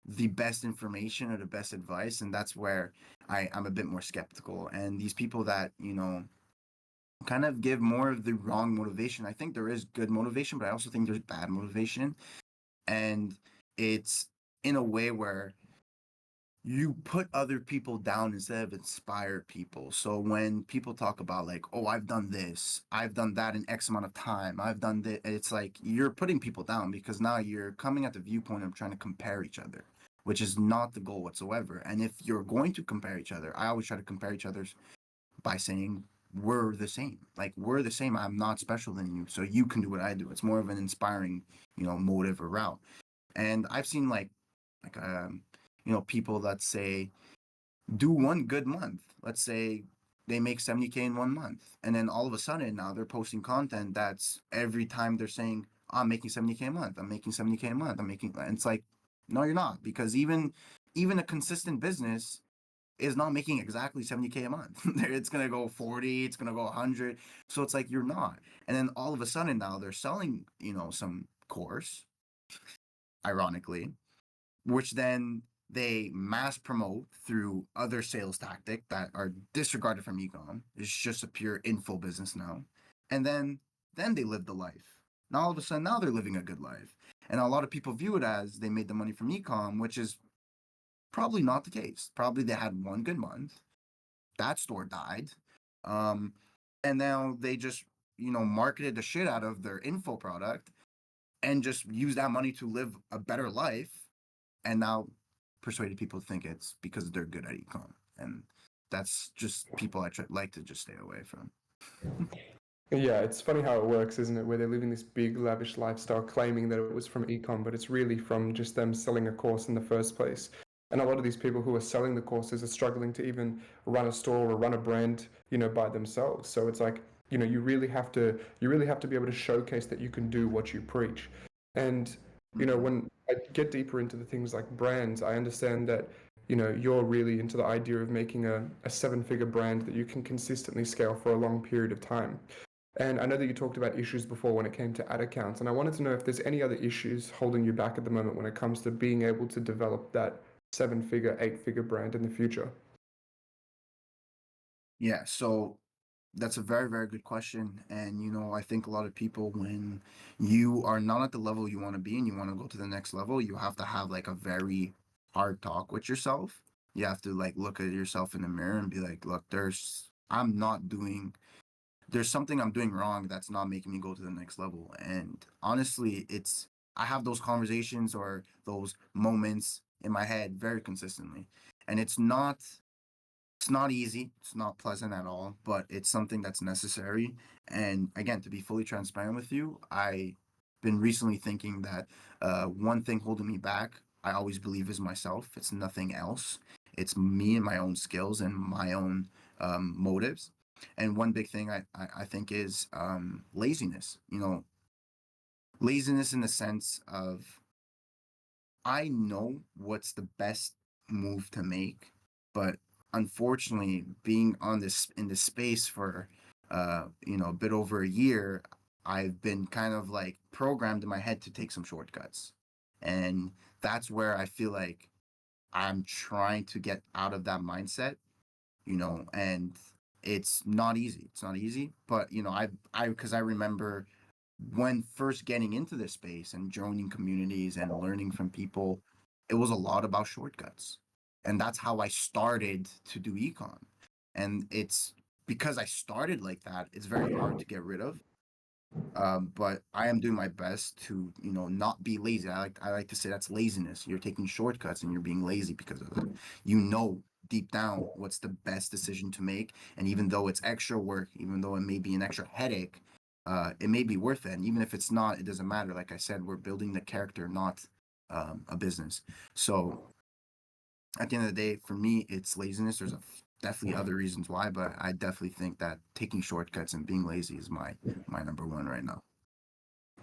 best information or the best advice, and that's where I'm a bit more skeptical. And these people that kind of give more of the wrong motivation. I think there is good motivation, but I also think there's bad motivation, and it's in a way where you put other people down instead of inspire people. So when people talk about like, oh, I've done this, I've done that in X amount of time, I've done this, it's like you're putting people down because now you're coming at the viewpoint of trying to compare each other, which is not the goal whatsoever. And if you're going to compare each other, I always try to compare each other by saying we're the same. Like we're the same. I'm not special than you, so you can do what I do. It's more of an inspiring, motive or route. And I've seen like people that say do one good month. Let's say they make 70K in 1 month. And then all of a sudden now they're posting content that's every time they're saying, I'm making 70K a month. I'm making 70K a month. And it's like, no, you're not, because even a consistent business is not making exactly 70K a month. It's going to go 40, it's going to go 100. So it's like, you're not. And then all of a sudden now they're selling, some course, ironically, which then they mass promote through other sales tactic that are disregarded from ecom. It's just a pure info business now. And then they live the life. Now all of a sudden now they're living a good life. And a lot of people view it as they made the money from ecom, which is probably not the case. Probably they had one good month. That store died. And now they just, marketed the shit out of their info product and just use that money to live a better life. And now persuaded people to think it's because they're good at ecom. And that's just people I like to just stay away from. Yeah, it's funny how it works, isn't it? Where they're living this big, lavish lifestyle, claiming that it was from ecom, but it's really from just them selling a course in the first place. And a lot of these people who are selling the courses are struggling to even run a store or run a brand, by themselves. So it's like, you really have to be able to showcase that you can do what you preach. And when I get deeper into the things like brands, I understand that you're really into the idea of making a seven-figure brand that you can consistently scale for a long period of time. And I know that you talked about issues before when it came to ad accounts, and I wanted to know if there's any other issues holding you back at the moment when it comes to being able to develop that seven-figure, eight-figure brand in the future. Yeah, so that's a very, very good question. And, I think a lot of people, when you are not at the level you want to be and you want to go to the next level, you have to have like a very hard talk with yourself. You have to like look at yourself in the mirror and be like, look, there's something I'm doing wrong that's not making me go to the next level. And honestly, I have those conversations or those moments in my head very consistently. And it's not easy. It's not pleasant at all, but it's something that's necessary. And again, to be fully transparent with you, I've been recently thinking that one thing holding me back, I always believe, is myself. It's nothing else. It's me and my own skills and my own motives. And one big thing I think is laziness. Laziness in the sense of I know what's the best move to make, but unfortunately, being in this space for a bit over a year, I've been kind of like programmed in my head to take some shortcuts. And that's where I feel like I'm trying to get out of that mindset, and it's not easy. It's not easy, but because I remember when first getting into this space and joining communities and learning from people, it was a lot about shortcuts. And that's how I started to do econ. And it's because I started like that, it's very hard to get rid of. But I am doing my best to, not be lazy. I like to say that's laziness. You're taking shortcuts and you're being lazy because of it. Deep down what's the best decision to make. And even though it's extra work, even though it may be an extra headache, it may be worth it. And even if it's not, it doesn't matter. Like I said, we're building the character, not a business. So at the end of the day, for me, it's laziness. There's definitely other reasons why, but I definitely think that taking shortcuts and being lazy is my number one right now.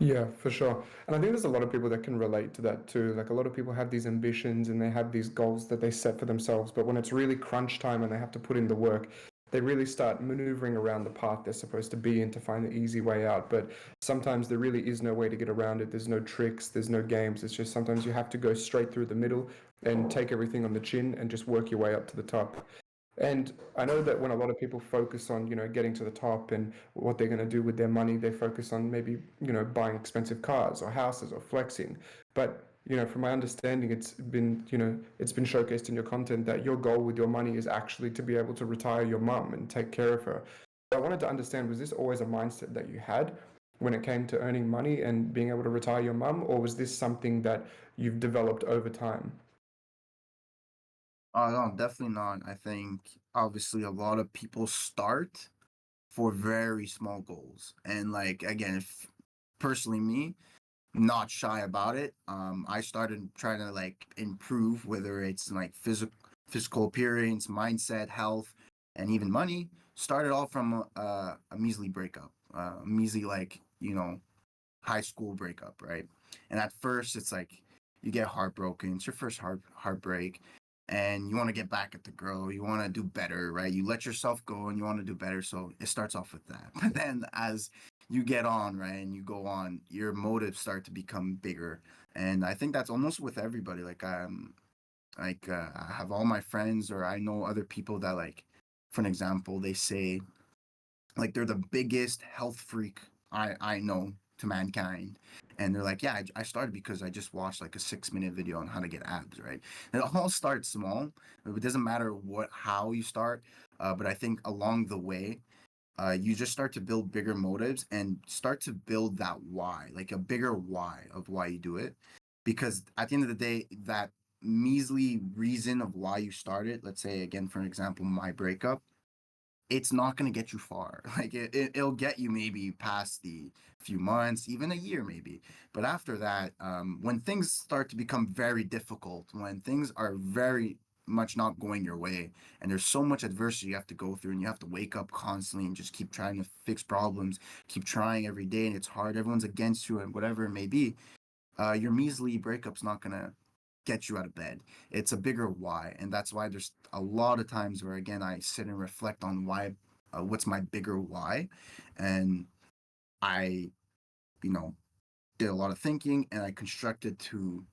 Yeah, for sure. And I think there's a lot of people that can relate to that too. Like a lot of people have these ambitions and they have these goals that they set for themselves, but when it's really crunch time and they have to put in the work, they really start maneuvering around the path they're supposed to be in to find the easy way out. But sometimes there really is no way to get around it. There's no tricks, there's no games. It's just sometimes you have to go straight through the middle and take everything on the chin and just work your way up to the top. And I know that when a lot of people focus on, getting to the top and what they're going to do with their money, they focus on maybe, buying expensive cars or houses or flexing. But, from my understanding, it's been showcased in your content that your goal with your money is actually to be able to retire your mum and take care of her. So I wanted to understand, was this always a mindset that you had when it came to earning money and being able to retire your mum, or was this something that you've developed over time? Oh no, definitely not. I think obviously a lot of people start for very small goals. And like again, if personally me, not shy about it. I started trying to like improve, whether it's like physical appearance, mindset, health, and even money. started off from a measly breakup, measly, like, high school breakup, right? And at first, it's like you get heartbroken. It's your first heartbreak, and you want to get back at the girl. You want to do better, right? You let yourself go, and you want to do better. So it starts off with that. But then, as you get on, right, and you go on, your motives start to become bigger. And I think that's almost with everybody. I have all my friends, or I know other people that, like, for an example, they say like they're the biggest health freak I know to mankind. And they're like, yeah, I started because I just watched like a 6-minute video on how to get abs, right? And it all starts small. It doesn't matter how you start, but I think along the way, you just start to build bigger motives and start to build that why, like a bigger why of why you do it. Because at the end of the day, that measly reason of why you started, let's say again, for example, my breakup, it's not going to get you far. Like it'll get you maybe past the few months, even a year maybe. But after that, when things start to become very difficult, when things are very much not going your way, and there's so much adversity you have to go through, and you have to wake up constantly and just keep trying to fix problems, keep trying every day, and it's hard. Everyone's against you, and whatever it may be, your measly breakup's not going to get you out of bed. It's a bigger why. And that's why there's a lot of times where, again, I sit and reflect on why, what's my bigger why. And I, you know, did a lot of thinking, and I constructed to,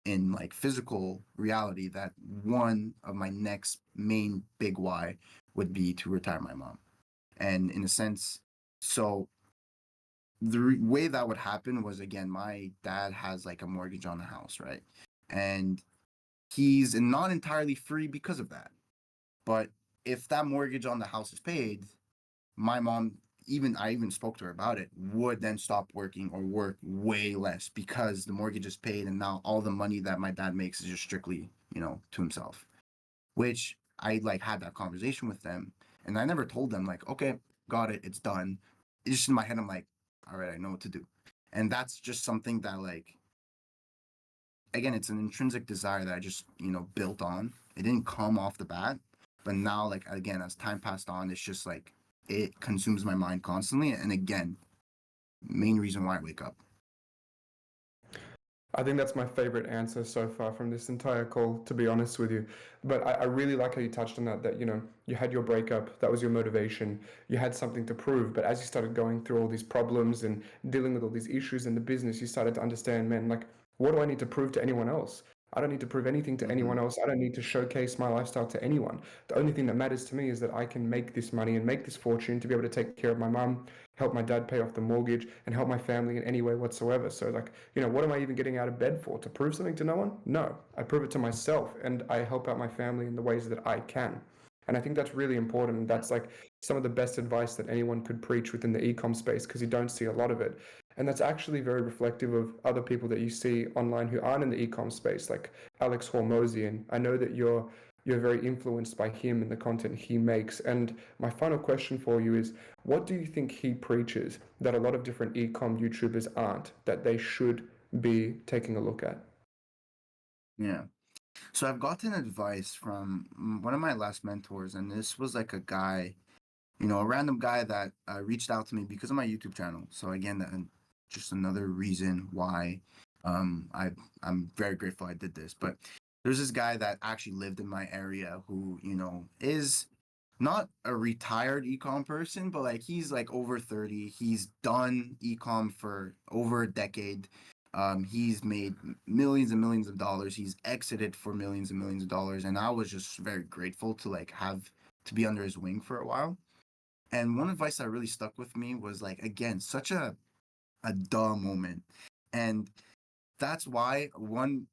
in like physical reality, that one of my next main big why would be to retire my mom. And in a sense, so the way that would happen was, again, my dad has like a mortgage on the house, right? And he's not entirely free because of that. But if that mortgage on the house is paid, my mom, I even spoke to her about it, would then stop working or work way less because the mortgage is paid, and now all the money that my dad makes is just strictly, to himself. Which I like had that conversation with them, and I never told them like, okay, got it, it's done. It's just in my head, I'm like, all right, I know what to do. And that's just something that, like, again, it's an intrinsic desire that I just, built on. It didn't come off the bat, but now, like, again, as time passed on, it's just like it consumes my mind constantly. And again, main reason why I wake up. I think that's my favorite answer so far from this entire call, to be honest with you. But I really like how you touched on that, you had your breakup, that was your motivation, you had something to prove. But as you started going through all these problems and dealing with all these issues in the business, you started to understand, man, like, what do I need to prove to anyone else? I don't need to prove anything to anyone else. I don't need to showcase my lifestyle to anyone. The only thing that matters to me is that I can make this money and make this fortune to be able to take care of my mum, help my dad pay off the mortgage, and help my family in any way whatsoever. So, like, what am I even getting out of bed for? To prove something to no one? No. I prove it to myself, and I help out my family in the ways that I can. And I think that's really important. And that's like some of the best advice that anyone could preach within the ecom space, because you don't see a lot of it. And that's actually very reflective of other people that you see online who aren't in the ecom space, like Alex Hormozi. And I know that you're very influenced by him and the content he makes. And my final question for you is, what do you think he preaches that a lot of different ecom YouTubers aren't, that they should be taking a look at? Yeah. So I've gotten advice from one of my last mentors, and this was like a guy, a random guy that reached out to me because of my YouTube channel. So again, just another reason why I'm very grateful I did this. But there's this guy that actually lived in my area who, is not a retired ecom person, but like he's like over 30. He's done ecom for over a decade. He's made millions and millions of dollars. He's exited for millions and millions of dollars. And I was just very grateful to like have to be under his wing for a while. And one advice that really stuck with me was like, again, such a duh moment. And that's why one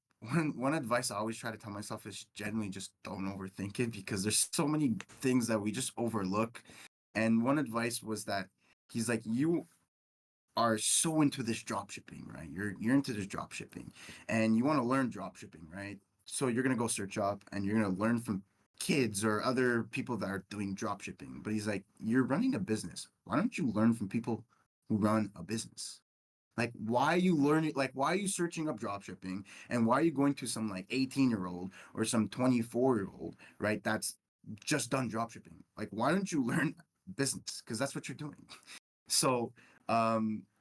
advice I always try to tell myself is generally just don't overthink it, because there's so many things that we just overlook. And one advice was that he's like, you are so into this drop shipping, right? You're into this drop shipping, and you want to learn drop shipping, right? So you're gonna go search up and you're gonna learn from kids or other people that are doing drop shipping. But he's like, you're running a business. Why don't you learn from people who run a business? Like, why are you learning? Like, why are you searching up drop shipping? And why are you going to some like 18-year-old or some 24-year-old, right? That's just done drop shipping. Like, why don't you learn business because that's what you're doing. So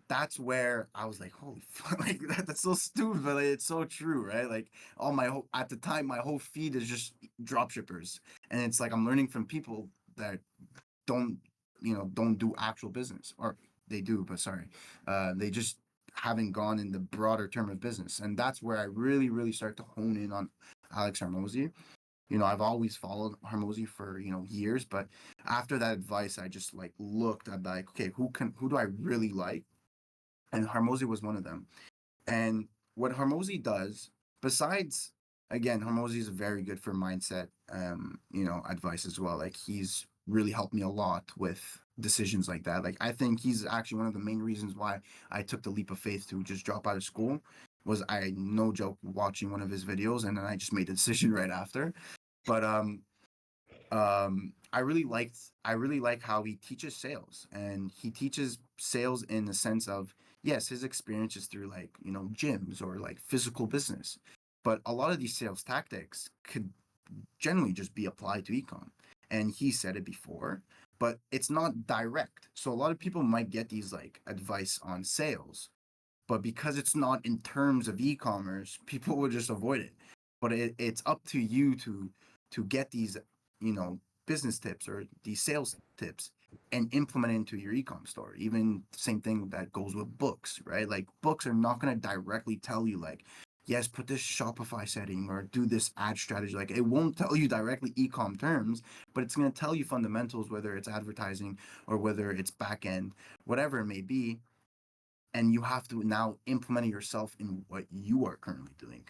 that's where I was like, holy fuck, like that's so stupid, but like, it's so true, right? Like all my whole at the time, my whole feed is just drop shippers, and it's like I'm learning from people that don't don't do actual business, or they do, but sorry, they just haven't gone in the broader term of business, and that's where I really start to hone in on Alex Hormozi. I've always followed Hormozi for years, but after that advice, I just like looked at like, okay, who do I really like, and Hormozi was one of them. And what Hormozi does, besides, again, Hormozi is very good for mindset, advice as well. Like he's really helped me a lot with decisions like that. Like I think he's actually one of the main reasons why I took the leap of faith to just drop out of school. Was I no joke watching one of his videos, and then I just made a decision right after. But I really like how he teaches sales, and he teaches sales in the sense of, yes, his experience is through like gyms or like physical business, but a lot of these sales tactics could generally just be applied to ecom. And he said it before, but it's not direct, so a lot of people might get these like advice on sales, but because it's not in terms of e-commerce, people will just avoid it. But it's up to you to get these business tips or these sales tips and implement it into your e-com store. Even the same thing that goes with books, right? Like books are not going to directly tell you like, yes, put this Shopify setting or do this ad strategy. Like it won't tell you directly e-com terms, but it's going to tell you fundamentals, whether it's advertising or whether it's back end, whatever it may be. And you have to now implement it yourself in what you are currently doing.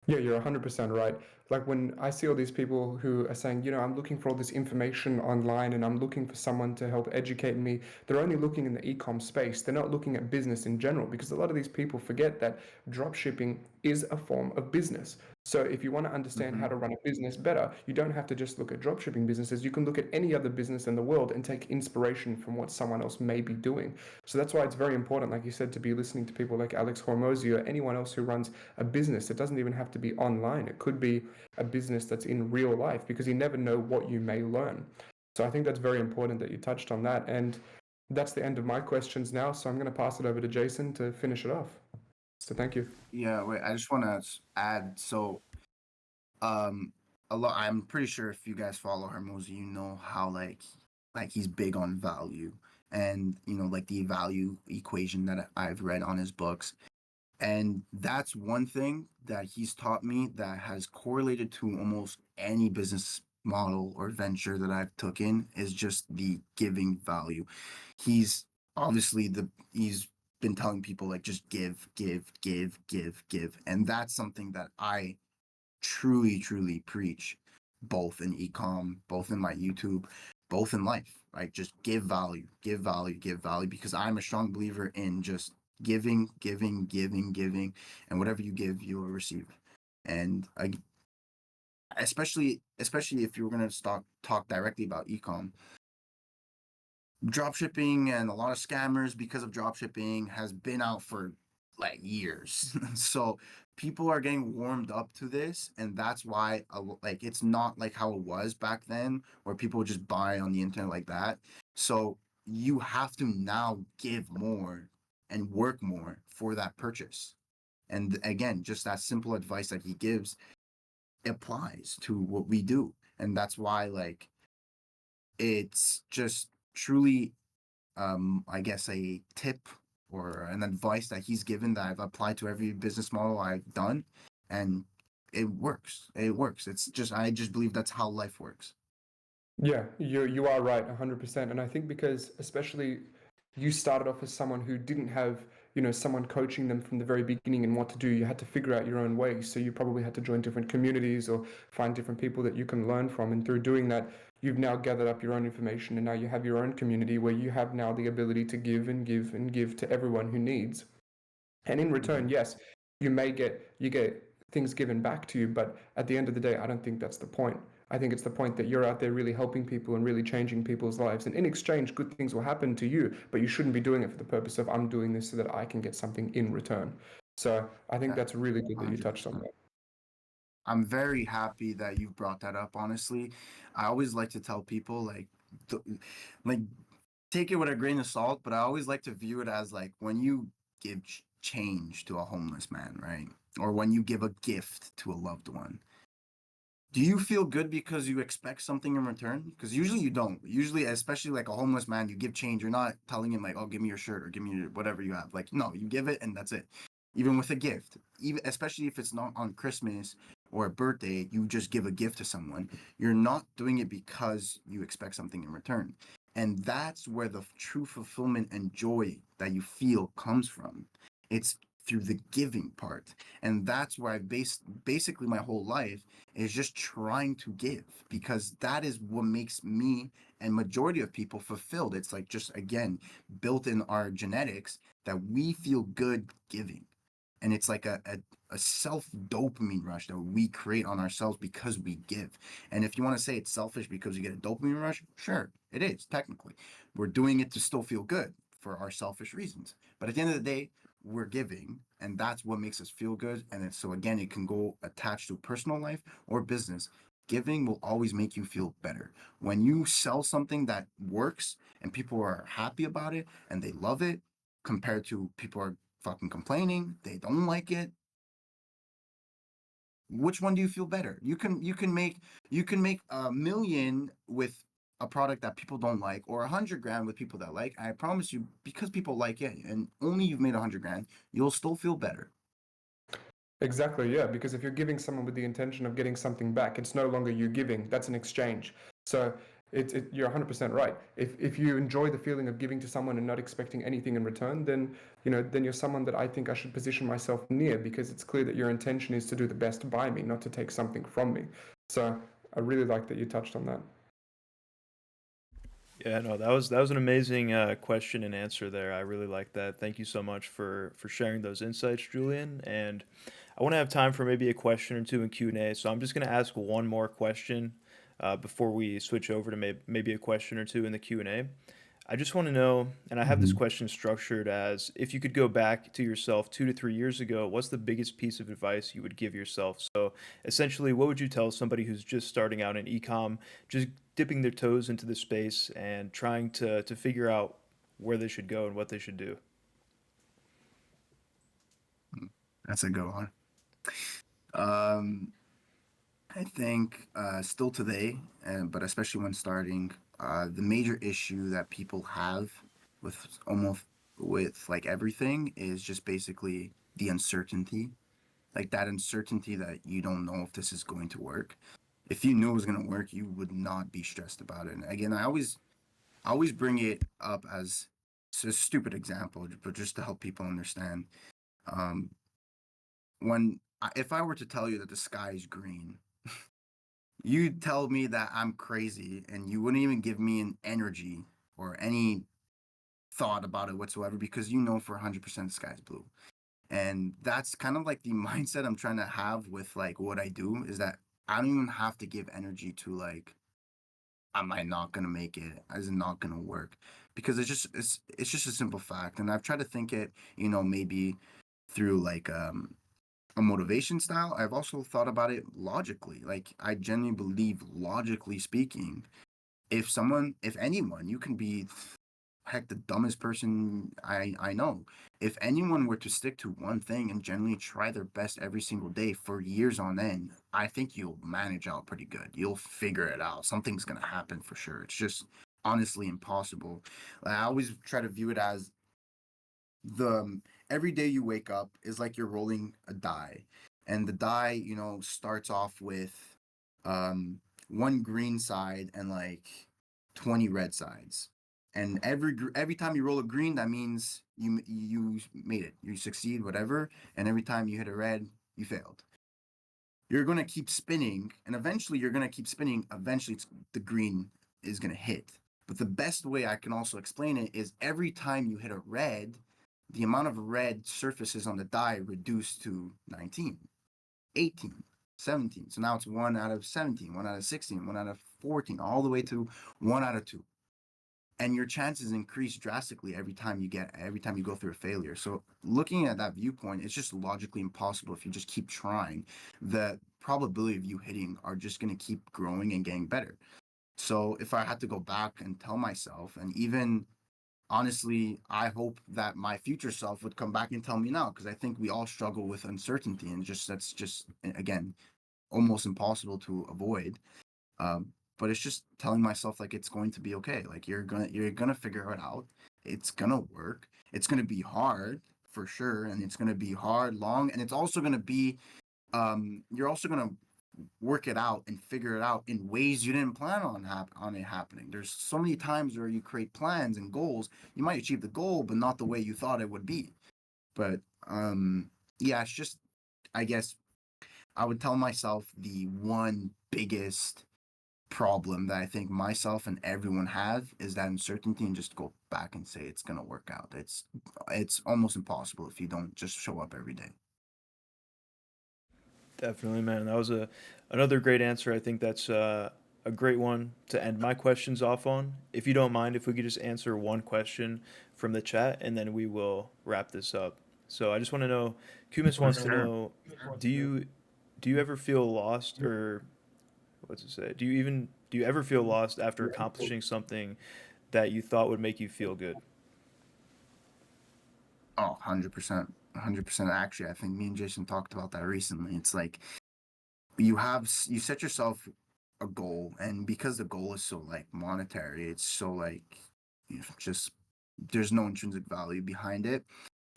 Yeah, you're 100% right. Like when I see all these people who are saying, I'm looking for all this information online and I'm looking for someone to help educate me, they're only looking in the e-com space. They're not looking at business in general, because a lot of these people forget that drop shipping is a form of business. So if you want to understand how Mm-hmm. to run a business better, you don't have to just look at drop shipping businesses. You can look at any other business in the world and take inspiration from what someone else may be doing. So that's why it's very important, like you said, to be listening to people like Alex Hormozi or anyone else who runs a business. It doesn't even have to be online. It could be a business that's in real life, because you never know what you may learn. So I think that's very important that you touched on that. And that's the end of my questions now. So I'm going to pass it over to Jason to finish it off. So thank you. Yeah, wait, I just want to add. So, um, a lot. I'm pretty sure if you guys follow Hermosi, you know how like he's big on value, and like the value equation that I've read on his books. And that's one thing that he's taught me that has correlated to almost any business model or venture that I've taken, is just the giving value. He's obviously he's been telling people like just give, give, give, give, give. And that's something that I truly preach, both in ecom, both in my YouTube, both in life. Right? Just give value, give value, give value, because I'm a strong believer in just giving, giving, giving, giving, and whatever you give, you will receive. And especially if you were going to talk directly about ecom, drop shipping and a lot of scammers because of drop shipping has been out for like years. So people are getting warmed up to this, and that's why like it's not like how it was back then where people would just buy on the internet like that. So you have to now give more and work more for that purchase. And again, just that simple advice that he gives applies to what we do. And that's why like it's just truly I guess a tip or an advice that he's given that I've applied to every business model I've done, and it works. It works. It's just I just believe that's how life works. Yeah, you are right, 100%. And I think because especially you started off as someone who didn't have, someone coaching them from the very beginning in what to do. You had to figure out your own way. So you probably had to join different communities or find different people that you can learn from. And through doing that, you've now gathered up your own information, and now you have your own community where you have now the ability to give and give and give to everyone who needs. And in return, Mm-hmm. yes, you get things given back to you, but at the end of the day, I don't think that's the point. I think it's the point that you're out there really helping people and really changing people's lives. And in exchange, good things will happen to you, but you shouldn't be doing it for the purpose of, I'm doing this so that I can get something in return. So I think Yeah, that's really good that you touched on 100%. that. I'm very happy that you brought that up, honestly. I always like to tell people like like take it with a grain of salt, but I always like to view it as like when you give change to a homeless man, right? Or when you give a gift to a loved one. Do you feel good because you expect something in return? Because usually you don't. Usually, especially like a homeless man, you give change. You're not telling him like, "Oh, give me your shirt or give me your, whatever you have." Like, no, you give it and that's it. Even with a gift, even especially if it's not on Christmas or a birthday, you just give a gift to someone. You're not doing it because you expect something in return, and that's where the true fulfillment and joy that you feel comes from. It's through the giving part, and that's where I basically my whole life is just trying to give, because that is what makes me and majority of people fulfilled. It's like just again built in our genetics that we feel good giving, and it's like a self dopamine rush that we create on ourselves because we give. And if you want to say it's selfish because you get a dopamine rush, sure, it is technically. We're doing it to still feel good for our selfish reasons, but at the end of the day, we're giving, and that's what makes us feel good. And then, so again, it can go attached to personal life or business. Giving will always make you feel better. When you sell something that works and people are happy about it and they love it, compared to people are fucking complaining, they don't like it, which one do you feel better? You can make a million with a product that people don't like, or 100 grand with people that like. I promise you, because people like it and only you've made 100 grand, you'll still feel better. Exactly, yeah, because if you're giving someone with the intention of getting something back, it's no longer you giving, that's an exchange. So you're 100% right. If you enjoy the feeling of giving to someone and not expecting anything in return, then then you're someone that I think I should position myself near, because it's clear that your intention is to do the best by me, not to take something from me. So I really like that you touched on that. Yeah, no, that was an amazing question and answer there. I really like that. Thank you so much for sharing those insights, Julian. And I want to have time for maybe a question or two in Q&A. So I'm just going to ask one more question before we switch over to maybe a question or two in the Q&A. I just want to know, and I have this Mhm. question structured as if you could go back to yourself 2 to 3 years ago, what's the biggest piece of advice you would give yourself? So essentially, what would you tell somebody who's just starting out in ecom, just dipping their toes into the space and trying to figure out where they should go and what they should do? That's a good one. Um, I think still today, but especially when starting, the major issue that people have with almost with like everything is just basically the uncertainty, like that uncertainty that you don't know if this is going to work. If you knew it was going to work, you would not be stressed about it. And again, I always bring it up as it's a stupid example, but just to help people understand. Um, if I were to tell you that the sky is green, you tell me that I'm crazy and you wouldn't even give me an energy or any thought about it whatsoever, because you know for 100% the sky's blue. And that's kind of like the mindset I'm trying to have with like what I do, is that I don't even have to give energy to like, am I not gonna make it? Is it not gonna work? Because it's just a simple fact. And I've tried to think it, maybe through like a motivation style. I've also thought about it logically. Like I genuinely believe, logically speaking, if anyone, you can be heck the dumbest person I know. If anyone were to stick to one thing and generally try their best every single day for years on end, I think you'll manage out pretty good. You'll figure it out. Something's gonna happen for sure. It's just honestly impossible. I always try to view it as the every day you wake up is like you're rolling a die, and the die starts off with um one green side and like 20 red sides, and every time you roll a green, that means you made it, you succeed, whatever. And every time you hit a red, you failed. You're going to keep spinning, and eventually you're going to keep spinning. Eventually the green is going to hit. But the best way I can also explain it is every time you hit a red, the amount of red surfaces on the die reduced to 19, 18, 17. So now it's 1 out of 17, 1 out of 16, 1 out of 14, all the way to 1 out of 2. And your chances increase drastically every time you go through a failure. So looking at that viewpoint, it's just logically impossible. If you just keep trying, the probability of you hitting are just going to keep growing and getting better. So if I had to go back and tell myself, and even honestly, I hope that my future self would come back and tell me now, because I think we all struggle with uncertainty, and just that's just again almost impossible to avoid. But it's just telling myself like it's going to be okay. Like you're gonna figure it out. It's gonna work. It's gonna be hard for sure, and it's gonna be hard, long, and it's also gonna be you're also gonna work it out and figure it out in ways you didn't plan on it happening. There's so many times where you create plans and goals. You might achieve the goal, but not the way you thought it would be. But yeah, it's just I guess I would tell myself the one biggest problem that I think myself and everyone have is that uncertainty, and just go back and say it's gonna work out. It's almost impossible if you don't just show up every day. Definitely, man. That was another great answer. I think that's a great one to end my questions off on. If you don't mind, if we could just answer one question from the chat, and then we will wrap this up. So I just want to know, Kumis wants to know, do you do you ever feel lost, or what's it say? Do you ever feel lost after accomplishing something that you thought would make you feel good? Oh, 100%. 100%. Actually, I think me and Jason talked about that recently. It's like you set yourself a goal, and because the goal is so like monetary, it's so like just there's no intrinsic value behind it.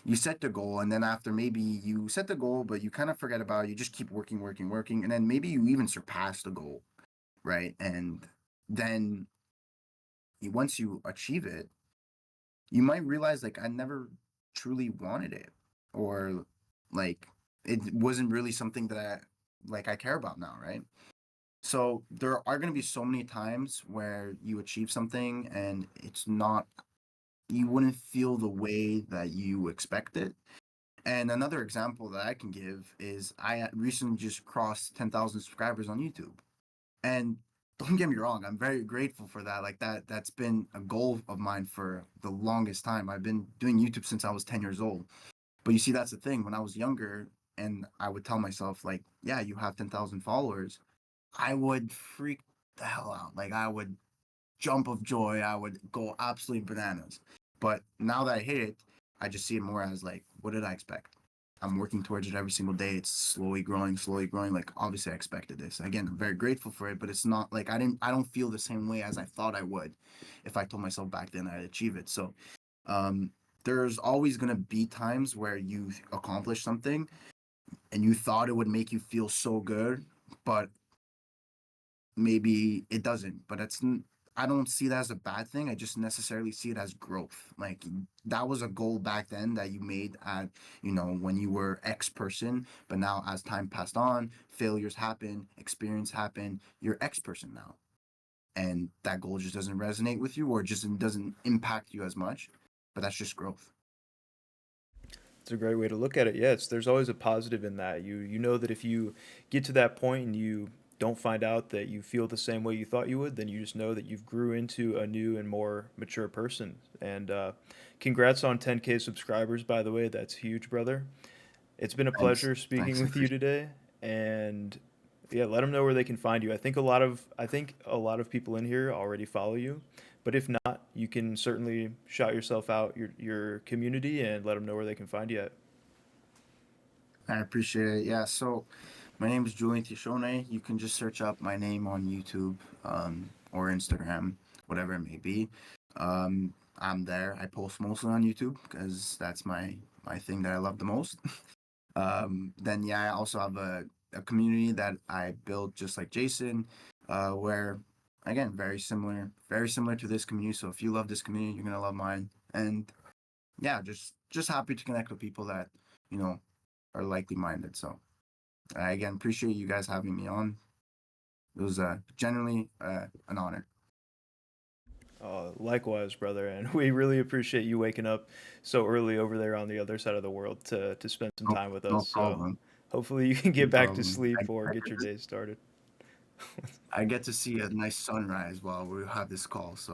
You set the goal, and then after maybe you set the goal, but you kind of forget about it. You just keep working, working, working, and then maybe you even surpass the goal, right? And then once you achieve it, you might realize like I never truly wanted it, or like it wasn't really something that I care about now, right? So there are going to be so many times where you achieve something and it's not, you wouldn't feel the way that you expect it. And another example that I can give is I recently just crossed 10,000 subscribers on YouTube. And don't get me wrong, I'm very grateful for that. Like that's been a goal of mine for the longest time. I've been doing YouTube since I was 10 years old. But you see, that's the thing. When I was younger and I would tell myself, like, yeah, you have 10,000 followers, I would freak the hell out. Like, I would jump of joy. I would go absolutely bananas. But now that I hit it, I just see it more as like, what did I expect? I'm working towards it every single day. It's slowly growing, slowly growing. Like, obviously I expected this. Again, I'm very grateful for it, but it's not like I don't feel the same way as I thought I would if I told myself back then I'd achieve it. So um there's always gonna be times where you accomplish something and you thought it would make you feel so good, but maybe it doesn't. But I don't see that as a bad thing. I just necessarily see it as growth. Like that was a goal back then that you made at, when you were X person, but now as time passed on, failures happen, experience happen, you're X person now. And that goal just doesn't resonate with you, or just doesn't impact you as much. But that's just growth. It's a great way to look at it. Yes, there's always a positive in that. You know that if you get to that point and you don't find out that you feel the same way you thought you would, then you just know that you've grew into a new and more mature person. And congrats on 10K subscribers, by the way. That's huge, brother. It's been a Thanks. pleasure speaking Thanks. I with you appreciate today. And yeah, let them know where they can find you. I think a lot of people in here already follow you, but if not, you can certainly shout yourself out your community and let them know where they can find you at. I appreciate it. Yeah. So my name is Julian Tishone. You can just search up my name on YouTube, or Instagram, whatever it may be. I'm there. I post mostly on YouTube because that's my thing that I love the most. Then yeah, I also have a community that I built just like Jason, where again very similar to this community. So if you love this community, you're gonna love mine. And yeah, just happy to connect with people that you know are likely minded. So I again appreciate you guys having me on. It was generally an honor. Likewise, brother, and we really appreciate you waking up so early over there on the other side of the world to spend some No, time with us. no So problem. hopefully you can No get back to problem. sleep or get your day started. I get to see a nice sunrise while we have this call. So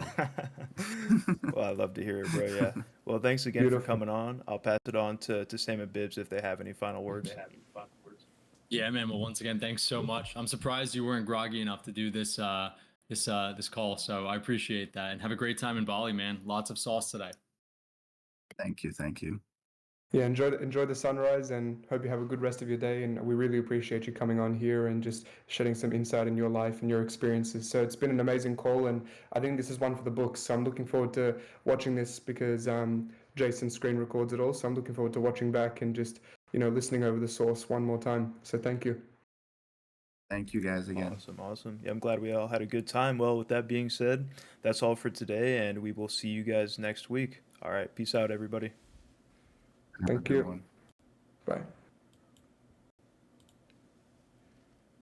Well, I'd love to hear it, bro. Yeah. Well, thanks again for Beautiful. coming on. I'll pass it on to Sam and Bibbs if they have any final words. Yeah, man. Well, once again, thanks so much. I'm surprised you weren't groggy enough to do this this call. So I appreciate that, and have a great time in Bali, man. Lots of sauce today. Thank you. Thank you. Yeah, enjoy the sunrise, and hope you have a good rest of your day. And we really appreciate you coming on here and just shedding some insight in your life and your experiences. So it's been an amazing call, and I think this is one for the books. So I'm looking forward to watching this because Jason screen records it all. So I'm looking forward to watching back and just listening over the source one more time. So thank you. Thank you guys again. Awesome. Yeah, I'm glad we all had a good time. Well, with that being said, that's all for today, and we will see you guys next week. All right, peace out, everybody. Have a Thank good you. one. Bye.